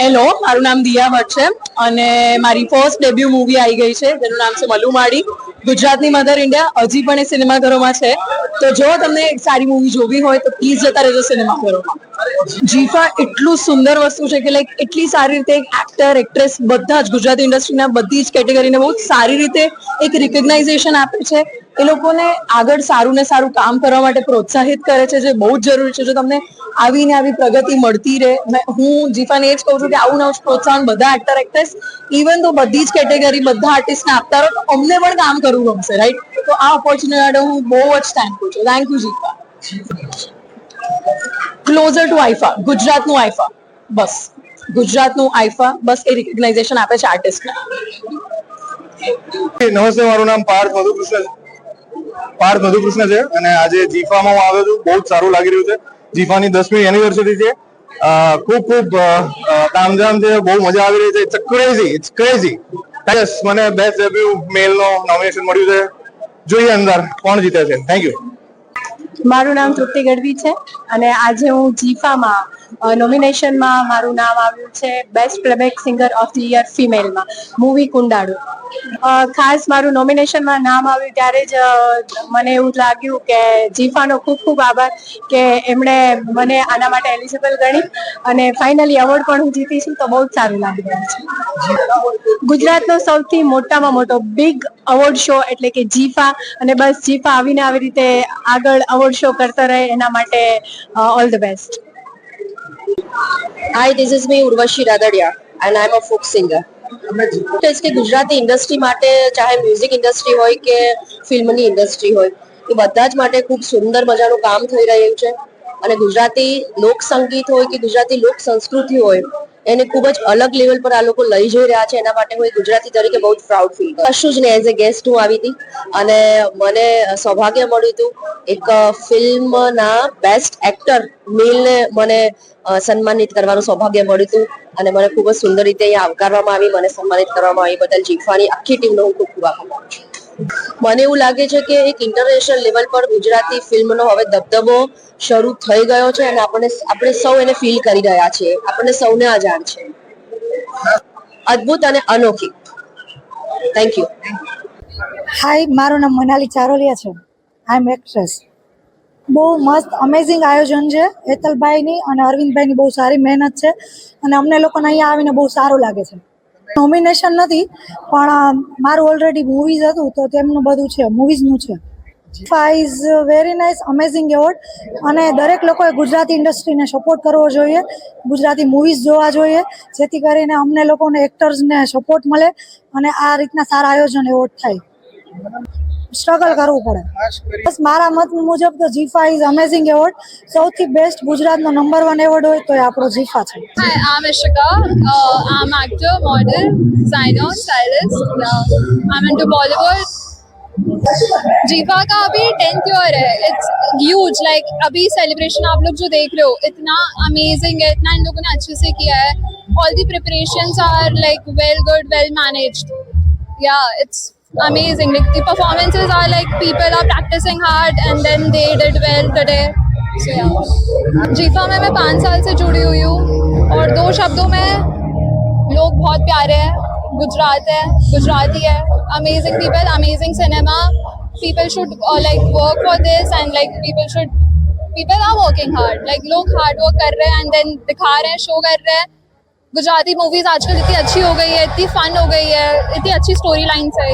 હેલો, મારું નામ દિયા ભટ્ટ છે અને મારી ફર્સ્ટ ડેબ્યુ મૂવી આવી ગઈ છે, જેનું નામ છે મલુમાડી. ગુજરાતની મધર ઇન્ડિયા હજી પણ એ સિનેમાઘરોમાં છે, તો જો તમને એક સારી મૂવી જોવી હોય તો પ્લીઝ જતા રહેજો સિનેમાઘરોમાં. જીફા એટલું સુંદર વસ્તુ છે કે લાઈક એટલી સારી રીતે એક્ટર એક્ટ્રેસ બધા જ ગુજરાતી ઇન્ડસ્ટ્રીના બધી જ કેટેગરીને બહુ સારી રીતે એક રિકગ્નાઇઝેશન આપે છે. એ લોકોને આગળ સારું ને સારું કામ કરવા માટે પ્રોત્સાહિત કરે છે, જે બહુ જ જરૂરી છે. જો તમને આવી પ્રગતિ મળતી રહે, હું જીફાને એ જ કહું છું કે આવું નવું પ્રોત્સાહન બધા એક્ટર એક્ટ્રેસ ઇવન તો બધી જ કેટેગરી બધા આર્ટિસ્ટને આપતા રહો, તો અમને પણ કામ કરવું ગમશે, રાઈટ? તો આ ઓપોર્ચ્યુનિટી માટે હું બહુ જ થેન્કફુલ છું. Thank you GIFA. Closer to IIFA, ગુજરાતનું આઈફા, બસ ગુજરાતનું આઈફા, બસ એ રિકગ્નાઇઝેશન આપે છે આર્ટિસ્ટને. નમસ્તે, મારું નામ પાર્થ મધુકૃષ્ણ છે અને આજે જીફામાં હું આવ્યો છું. બહુ જ સારું લાગી રહ્યું છે. જીફાની 10મી એનિવર્સરી છે. ખૂબ તામઝામ છે, બહુ મજા આવી રહી છે. It's crazy. મને બેસ્ટ ડેબ્યુ મેલનો નોમિનેશન મળ્યું છે. જોઈએ અંદર કોણ જીતે છે. Thank you. મારું નામ તૃપ્તિ ગઢવી છે અને આજે હું જીફામાં નોમિનેશનમાં મારું નામ આવ્યું છે best playback singer of the year ફિમેલમાં, મૂવી કુંડાળુ. ખાસ મારું નોમિનેશનમાં નામ આવ્યું ત્યારે જ મને એવું લાગ્યું કે જીફાનો ખૂબ ખૂબ આભાર કે એમણે મને આના માટે એલિજિબલ ગણી અને ફાઇનલી એવોર્ડ પણ હું જીતી છું, તો બહુ જ સારું લાગી રહ્યું છે. ગુજરાતનો સૌથી મોટામાં મોટો બિગ અવોર્ડ શો એટલે કે જીફા, અને બસ જીફા આવીને આવી રીતે આગળ અવોર્ડ શો કરતો રહે એના માટે all the best. Hi, this is me Urvashi Radadiya and I am a folk singer. કે ગુજરાતી ઇન્ડસ્ટ્રી માટે, ચાહે મ્યુઝિક ઇન્ડસ્ટ્રી હોય કે ફિલ્મની ઇન્ડસ્ટ્રી હોય, એ બધા જ માટે ખૂબ સુંદર મજાનું કામ થઈ રહ્યું છે. અને ગુજરાતી લોક સંગીત હોય કે ગુજરાતી લોક સંસ્કૃતિ હોય, એને ખૂબ જ અલગ લેવલ પર આ લોકો લઈ જઈ રહ્યા છે. એના માટે હું ગુજરાતી તરીકે બહુ જ પ્રાઉડ ફીલ કરું. કશું જ ને એઝ એ ગેસ્ટ હું આવી હતી અને મને સૌભાગ્ય મળ્યું હતું એક ફિલ્મના બેસ્ટ એક્ટર મેલને મને સન્માનિત કરવાનું સૌભાગ્ય મળ્યું હતું અને મને ખૂબ જ સુંદર રીતે અહીંયા આવકારવામાં આવી, મને સન્માનિત કરવામાં આવી. બદલ જીફાની આખી ટીમનો હું ખૂબ ખૂબ આભાર માનું છું. મને એવું લાગે છે કે એક ઇન્ટરનેશનલ લેવલ પર ગુજરાતી ફિલ્મનો હવે દબદબો શરૂ થઈ ગયો છે અને આપણે સૌ એને ફીલ કરી રહ્યા છીએ. આપણને સૌને આ જાણ છે. અદ્ભુત અને અનોખી. Thank you. હાય, મારું નામ મનાલી ચારોલિયા છે. I M actress. બહુ મસ્ત અમેઝિંગ આયોજન છે હેતલભાઈની અને અરવિંદભાઈની. બહુ સારી મહેનત છે અને અમને લોકોને અહીંયા આવીને બહુ સારું લાગે છે. નોમિનેશન નથી પણ મારું ઓલરેડી મૂવીઝ હતું તો તેમનું બધું છે, મૂવીઝનું છે. GIFA is very nice, amazing award અને દરેક લોકોએ ગુજરાતી ઇન્ડસ્ટ્રીને સપોર્ટ કરવો જોઈએ, ગુજરાતી મૂવીઝ જોવા જોઈએ, જેથી કરીને અમને લોકોને એક્ટર્સને સપોર્ટ મળે અને આ રીતના સારા આયોજન એવોર્ડ થાય. સ્ટ્રગલ કરવું પડે. બસ મારા મત મુજબ તો જીફા ઇઝ અમેઝિંગ એવોર્ડ. સૌથી બેસ્ટ ગુજરાતનો નંબર 1 એવોર્ડ હોય તો એ આપણો જીફા છે. Hi, I'm Ishika. I'm actor, model, designer, stylist. I'm into Bollywood, जीफा का अभी 10th ईयर है. It's huge. लाइक अभी सेलिब्रेशन आप लोग जो देख रहे हो इतना अमेजिंग है, इतना इन लोगों ने अच्छे से किया है. All the preparations are like well good, well managed. Yeah it's amazing. Like the performances are like people are practicing hard and then they did well today. So yeah. जीफा में मैं 5 साल से जुड़ी हुई हूँ और 2 शब्दों में लोग बहुत प्यारे हैं. गुजरात है, गुजराती है. Amazing people, amazing cinema. People should like work for this and like people are working hard. Like लोग hard work कर रहे हैं and then दिखा रहे हैं, शो कर रहे हैं. गुजराती मूवीज आजकल इतनी अच्छी हो गई है, इतनी फन हो गई है, इतनी अच्छी स्टोरी लाइन्स है.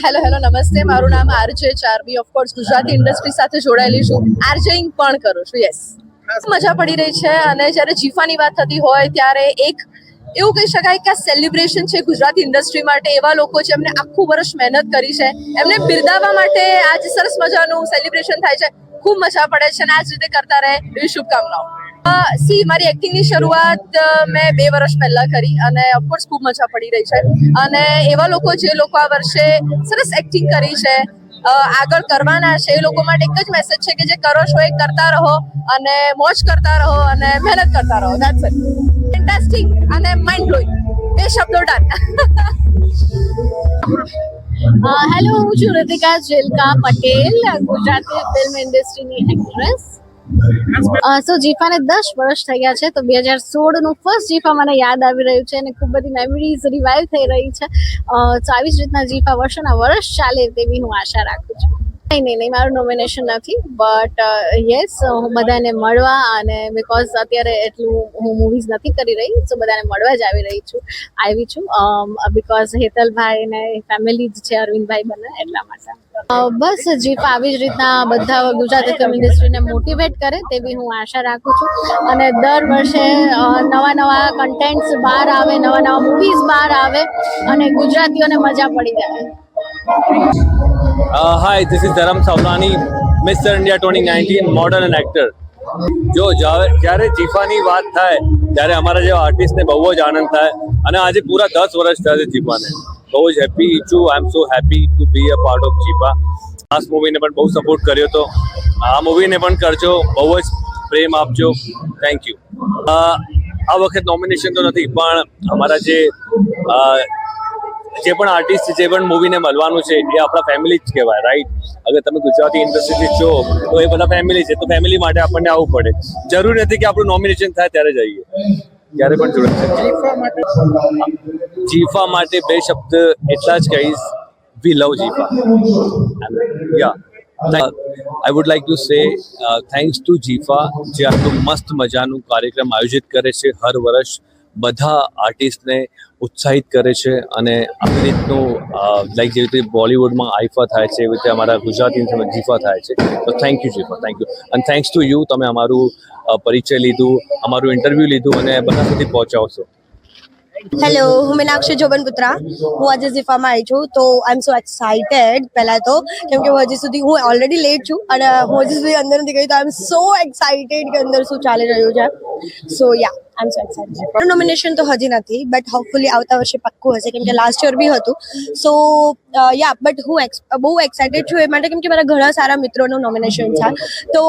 હેલો નમસ્તે, મારું નામ આરજે ચારમી. ઓફકોર્સ ગુજરાતી ઇન્ડસ્ટ્રી સાથે જોડાયેલી છું, આરજેઇંગ પણ કરું છું. યસ, મજા પડી રહી છે. અને જ્યારે જીફાની વાત થતી હોય ત્યારે એક એવું કહી શકાય કે આ સેલિબ્રેશન છે ગુજરાતી ઇન્ડસ્ટ્રી માટે. એવા લોકો છે એમને આખું વર્ષ મહેનત કરી છે, એમને બિરદાવવા માટે આજે સરસ મજાનું સેલિબ્રેશન થાય છે. ખૂબ મજા પડે છે અને આ જ રીતે કરતા રહે એવી શુભકામનાઓ. મારી એક્ટિંગની શરૂઆત મેં 2 વર્ષ પહેલા કરી અને ઓફકોર્સ ખૂબ મજા પડી રહી છે. અને એવા લોકો જે લોકો આ વર્ષે સરસ એક્ટિંગ કરી છે, આગળ કરવાના છે, એ લોકો માટે એક જ મેસેજ છે કે જે કરો છો એ કરતા રહો અને મોજ કરતા રહો અને મહેનત કરતા રહો. That's it. ફેન્ટાસ્ટિક અને માઇન્ડ બ્લોઈંગ, 2 શબ્દો ડન. હેલો, હું છું રિતિકા જેલકા પટેલ, ગુજરાતી ફિલ્મ ઇન્ડસ્ટ્રીની એક્ટ્રેસ. સો જીફાને 10 વર્ષ થઈ ગયા છે, તો 2016 નું ફર્સ્ટ જીફા મને યાદ આવી રહ્યું છે અને ખૂબ બધી મેમરીઝ રિવાઇવ થઈ રહી છે. તો આવી જ રીતના જીફા વર્ષોના વર્ષ ચાલે તેવી હું આશા રાખું છું. નહીં, મારું નોમિનેશન નથી, બટ યસ, હું બધાને મળવા અને બિકોઝ અત્યારે એટલું હું મૂવીઝ નથી કરી રહી, સો બધાને મળવા જ આવી છું બિકોઝ હેતલભાઈ ને ફેમિલી જ છે, અરવિંદભાઈ બંને, એટલા માટે. બસ જીફા આવી જ રીતના બધા ગુજરાતી ફિલ્મ ઇન્ડસ્ટ્રીને મોટિવેટ કરે તેવી હું આશા રાખું છું અને દર વર્ષે નવા કન્ટેન્ટ્સ બહાર આવે, નવા મૂવીઝ બહાર આવે અને ગુજરાતીઓને મજા પડી જાય. Hi, this is Dharam Savlani, Mr. India 2019, model and actor. જો જ્યારે જીફાની વાત થાય ત્યારે અમારા જેવા આર્ટિસ્ટને બહુ જ આનંદ થાય અને આજે પૂરા 10 વર્ષ થયા છે જીફાને. બહુ જ હેપી છું. I am so happy to be a part of GIFA. Last મૂવીને પણ બહુ સપોર્ટ કર્યો હતો, આ મૂવીને પણ કરજો, બહુ જ પ્રેમ આપજો. Thank you. આ વખત નોમિનેશન તો નથી, પણ અમારા જે પણ આર્ટિસ્ટ, જે પણ મૂવીને મળવાનું છે એ આપણા ફેમિલી જ કહેવાય, રાઈટ? અગર તમે ગુજરાતી ઇન્ડસ્ટ્રીથી છો તો એ બધા ફેમિલી છે, તો ફેમિલી માટે આપણને આવવું પડે. જરૂરી નથી કે આપણું નોમિનેશન થાય ત્યારે જઈએ, ત્યારે પણ જોડે છે. જીફા માટે 2 શબ્દ એટલા જ કહીશ, વી લવ જીફા. I would like to say thanks to જીફા, જે આટલું મસ્ત મજાનું કાર્યક્રમ આયોજિત કરે છે હર વર્ષ, બધા આર્ટિસ્ટને ઉત્સાહિત કરે છે અને આવી રીતનું લાઈક જેવી રીતે બોલિવૂડમાં આઈફા થાય છે એવી રીતે અમારા ગુજરાતી જીફા થાય છે. તો થેન્ક યુ જીફા, થેન્ક યુ. અને થેન્ક્સ ટુ યુ, તમે અમારું પરિચય લીધું, અમારું ઇન્ટરવ્યૂ લીધું અને બધા સુધી પહોંચાડશો. હેલો, હું મીનાક્ષી જોબનપુત્રા. હું આજે જીફામાં આવી છું, તો આઈ એમ સો એક્સાઇટેડ. પહેલાં તો કેમ કે હજી સુધી હું ઓલરેડી લેટ છું અને હું હજી સુધી અંદર નથી ગઈ, તો આઈ એમ સો એક્સાઇટેડ કે અંદર શું ચાલી રહ્યું છે. So yeah, I am so excited. મારું નોમિનેશન તો હજી નથી, બટ હોપફુલી આવતા વર્ષે પાક્કું હશે, કેમ કે લાસ્ટ યર બી હતું. સો યા, બટ હું બહુ એક્સાઇટેડ છું એ માટે, કેમ કે મારા ઘણા સારા મિત્રોનું નોમિનેશન છે. તો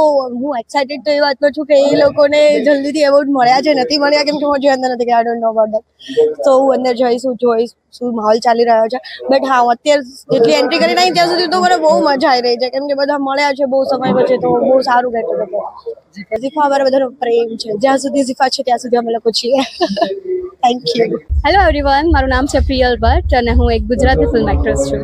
હું એક્સાઇટેડ તો એ વાતમાં છું કે એ લોકોને જલ્દીથી એવોર્ડ મળ્યા છે, નથી મળ્યા, કેમ કે હું હજી અંદર નથી ગયા. I don't know about that. તો હું અંદર જોઈશ શું માહોલ ચાલી રહ્યો છે. બટ હા, હું અત્યારે જેટલી એન્ટ્રી કરી નહીં ત્યાં સુધી તો મને બહુ મજા આવી રહી છે, કેમ કે બધા મળ્યા છે બહુ સમય પછી, તો બહુ સારું કહેતું હતું. જીફા અમારા બધાનો પ્રેમ છે, જ્યાં સુધી જીફા છે ત્યાં સુધી અમે લોકો છીએ. Thank you. હેલો એવરીવન, મારું નામ છે પ્રિયલ ભટ્ટ અને હું એક ગુજરાતી ફિલ્મ એક્ટ્રેસ છું.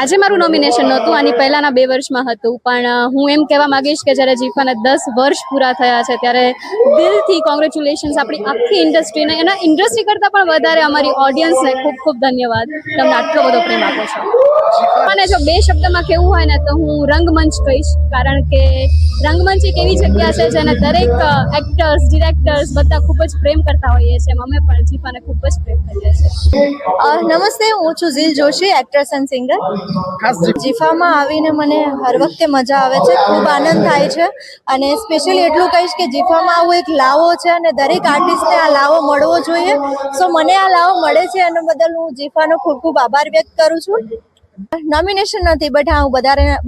આજે મારું નોમિનેશન નહોતું, આની પહેલાના 2 વર્ષમાં હતું, પણ હું એમ કહેવા માંગીશ કે જ્યારે જીફાને 10 વર્ષ પૂરા થયા છે ત્યારે દિલથી કોંગ્રેચ્યુલેશન્સ આપણી આખી ઇન્ડસ્ટ્રીને, એના ઇન્ડસ્ટ્રી કરતાં પણ વધારે અમારી ઓડિયન્સને ખૂબ ખૂબ ધન્યવાદ, તમને આટલો બધો પ્રેમ આપો છો. અને જો 2 શબ્દમાં કહેવું હોય ને તો હું રંગમંચ કહીશ, કારણ કે રંગમંચ એક એવી જગ્યા છે જેને દરેક એક્ટર્સ, ડિરેક્ટર્સ બધા ખૂબ જ પ્રેમ કરતા હોઈએ છીએ. અમે પણ જીફાને ખૂબ જ પ્રેમ કરીએ છીએ. નમસ્તે, હું છું ઝીલ જોશી, એક્ટ્રેસ એન્ડ સિંગર. જીફામાં આવીને મને હર વખતે મજા આવે છે, ખૂબ આનંદ થાય છે અને સ્પેશિયલી એટલું કહીશ કે જીફામાં આવો એક લાવો છે અને દરેક આર્ટિસ્ટને આ લાવો મળવો જોઈએ. સો મને આ લાવો મળે છે અને બદલ હું જીફાનો ખૂબ ખૂબ આભાર વ્યક્ત કરું છું. નોમિનેશન નથી બટ હા હું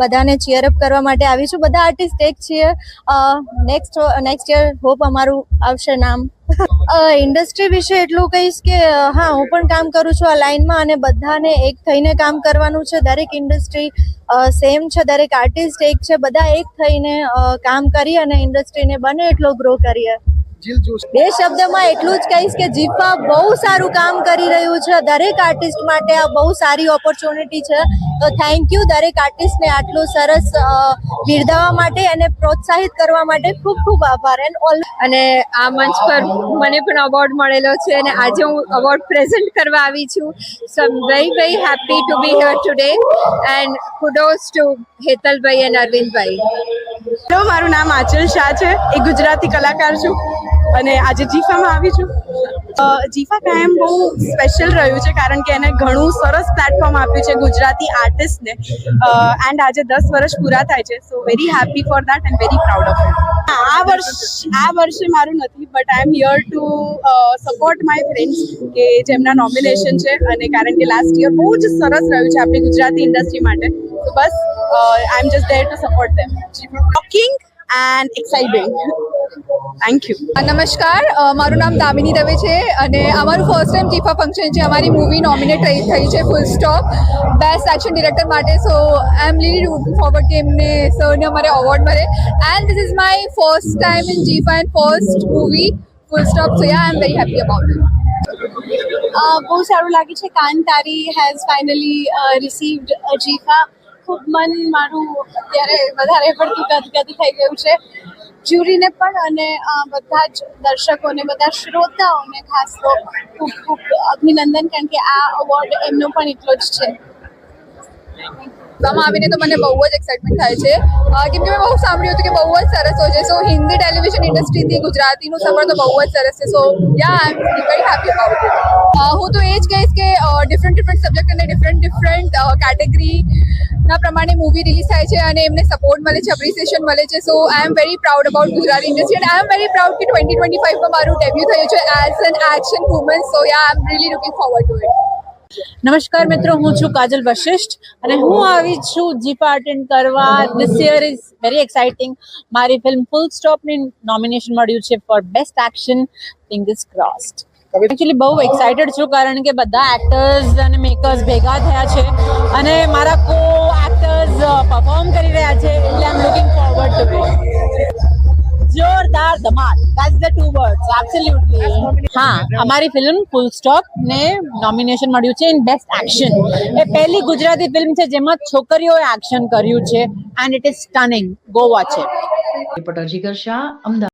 બધાને ચીયરઅપ કરવા માટે આવી છું. બધા આર્ટિસ્ટ એક છીએ. નેક્સ્ટ યર હોપ અમારું આવશે નામ. ઇન્ડસ્ટ્રી વિશે એટલું કહીશ કે હા હું પણ કામ કરું છું આ લાઈનમાં અને બધાને એક થઈને કામ કરવાનું છે. દરેક ઇન્ડસ્ટ્રી સેમ છે, દરેક આર્ટિસ્ટ એક છે, બધા એક થઈને કામ કરીએ અને ઇન્ડસ્ટ્રીને બને એટલો ગ્રો કરીએ. બે શબ્દમાં એટલું જ કહીશ કે જીફા બહુ સારું કામ કરી રહ્યું છે. દરેક આર્ટિસ્ટ માટે આ બહુ સારી ઓપોર્ચ્યુનિટી છે. તો થેન્ક યુ દરેક આર્ટિસ્ટને આટલું સરસ બિરદાવવા માટે અને પ્રોત્સાહિત કરવા માટે ખૂબ ખૂબ આભાર. અને આ મંચ પર મને પણ અવોર્ડ મળેલો છે અને આજે હું અવોર્ડ પ્રેઝન્ટ કરવા આવી છું. So I am very very happy to be here today and kudos to Hetalbhai and Arvindbhai. Hello, મારું નામ આંચલ શાહ છે. એક ગુજરાતી કલાકાર છું અને આજે જીફામાં આવી છું. જીફા કાયમ બહુ સ્પેશિયલ રહ્યું છે કારણ કે એને ઘણું સરસ પ્લેટફોર્મ આપ્યું છે ગુજરાતી આર્ટિસ્ટને એન્ડ આજે 10 વર્ષ પૂરા થાય છે. સો very happy four that and very proud of it. આ વર્ષે મારું નથી but I am here to support my friends કે જેમના નોમિનેશન છે અને કારણ કે લાસ્ટ યર બહુ જ સરસ રહ્યું છે આપણી ગુજરાતી ઇન્ડસ્ટ્રી માટે. તો બસ I am just there to support them. Talking and exciting. Thank you. નમસ્કાર, મારું નામ દામિની દવે છે અને અમારું ફર્સ્ટ ટાઈમ જીફા ફંક્શન છે. અમારી મૂવી નોમિનેટ થઈ છે full stop best action director માટે. સો I am really looking forward કે એમને સરને અમારે અવોર્ડ મળે and this is my first time in જીફા and first movie full stop. So yeah I am very happy about it. બહુ સારું લાગે છે. કાંતારી હેઝ ફાઇનલી રિસીવ્ડ જીફા. ખૂબ મન મારું અત્યારે વધારે પડતું ગદગદ થઈ ગયું છે. જ્યુરીને પણ અને બધા જ દર્શકોને, બધા શ્રોતાઓને ખાસ તો ખૂબ ખૂબ અભિનંદન કારણ કે આ અવોર્ડ એમનો પણ એટલો જ છે. આવીને તો મને બહુ જ એક્સાઇટમેન્ટ થાય છે કેમ કે મેં બહુ સાંભળ્યું હતું કે બહુ જ સરસ હોય છે. સો હિન્દી ટેલિવિઝન ઇન્ડસ્ટ્રીથી ગુજરાતીનું સફર તો બહુ જ સરસ છે. So yeah I am very happy about it. હું તો એ જ કહીશ કે ડિફરન્ટ સબ્જેક્ટ અને ડિફરન્ટ કેટેગરીના પ્રમાણે મૂવી રિલીઝ થાય છે અને એમને સપોર્ટ મળે છે, એપ્રિસિએશન મળે છે. So I am very proud about Gujarati industry and I am very proud કે 2025માં મારું ડેબ્યુ થયું છે as an action woman. So yeah I am really looking forward to it. નમસ્કાર મિત્રો, હું છું કાજલ વશિષ્ઠ અને હું આવી છું જીફા અટેન્ડ કરવા. This year is very exciting. મારી ફિલ્મ ફૂલ સ્ટોપની નોમિનેશન મળ્યું છે for best action. Fingers crossed. Actually બહુ એક્સાઇટેડ છું કારણ કે બધા એક્ટર્સ અને મેકર્સ ભેગા થયા છે અને મારા કો એક્ટર્સ પરફોર્મ કરી રહ્યા છે એટલે I am looking forward to it. જોરદાર ધમાલ. That's the two words. Absolutely. હા, અમારી ફિલ્મ ફૂલ સ્ટોપ ને નોમિનેશન મળ્યું છે ઇન બેસ્ટ એક્શન. એ પહેલી ગુજરાતી ફિલ્મ છે જેમાં છોકરીઓએ એક્શન કર્યું છે and it is stunning. Go watch it. પટલ જીગર શાહ, અમદાવાદ.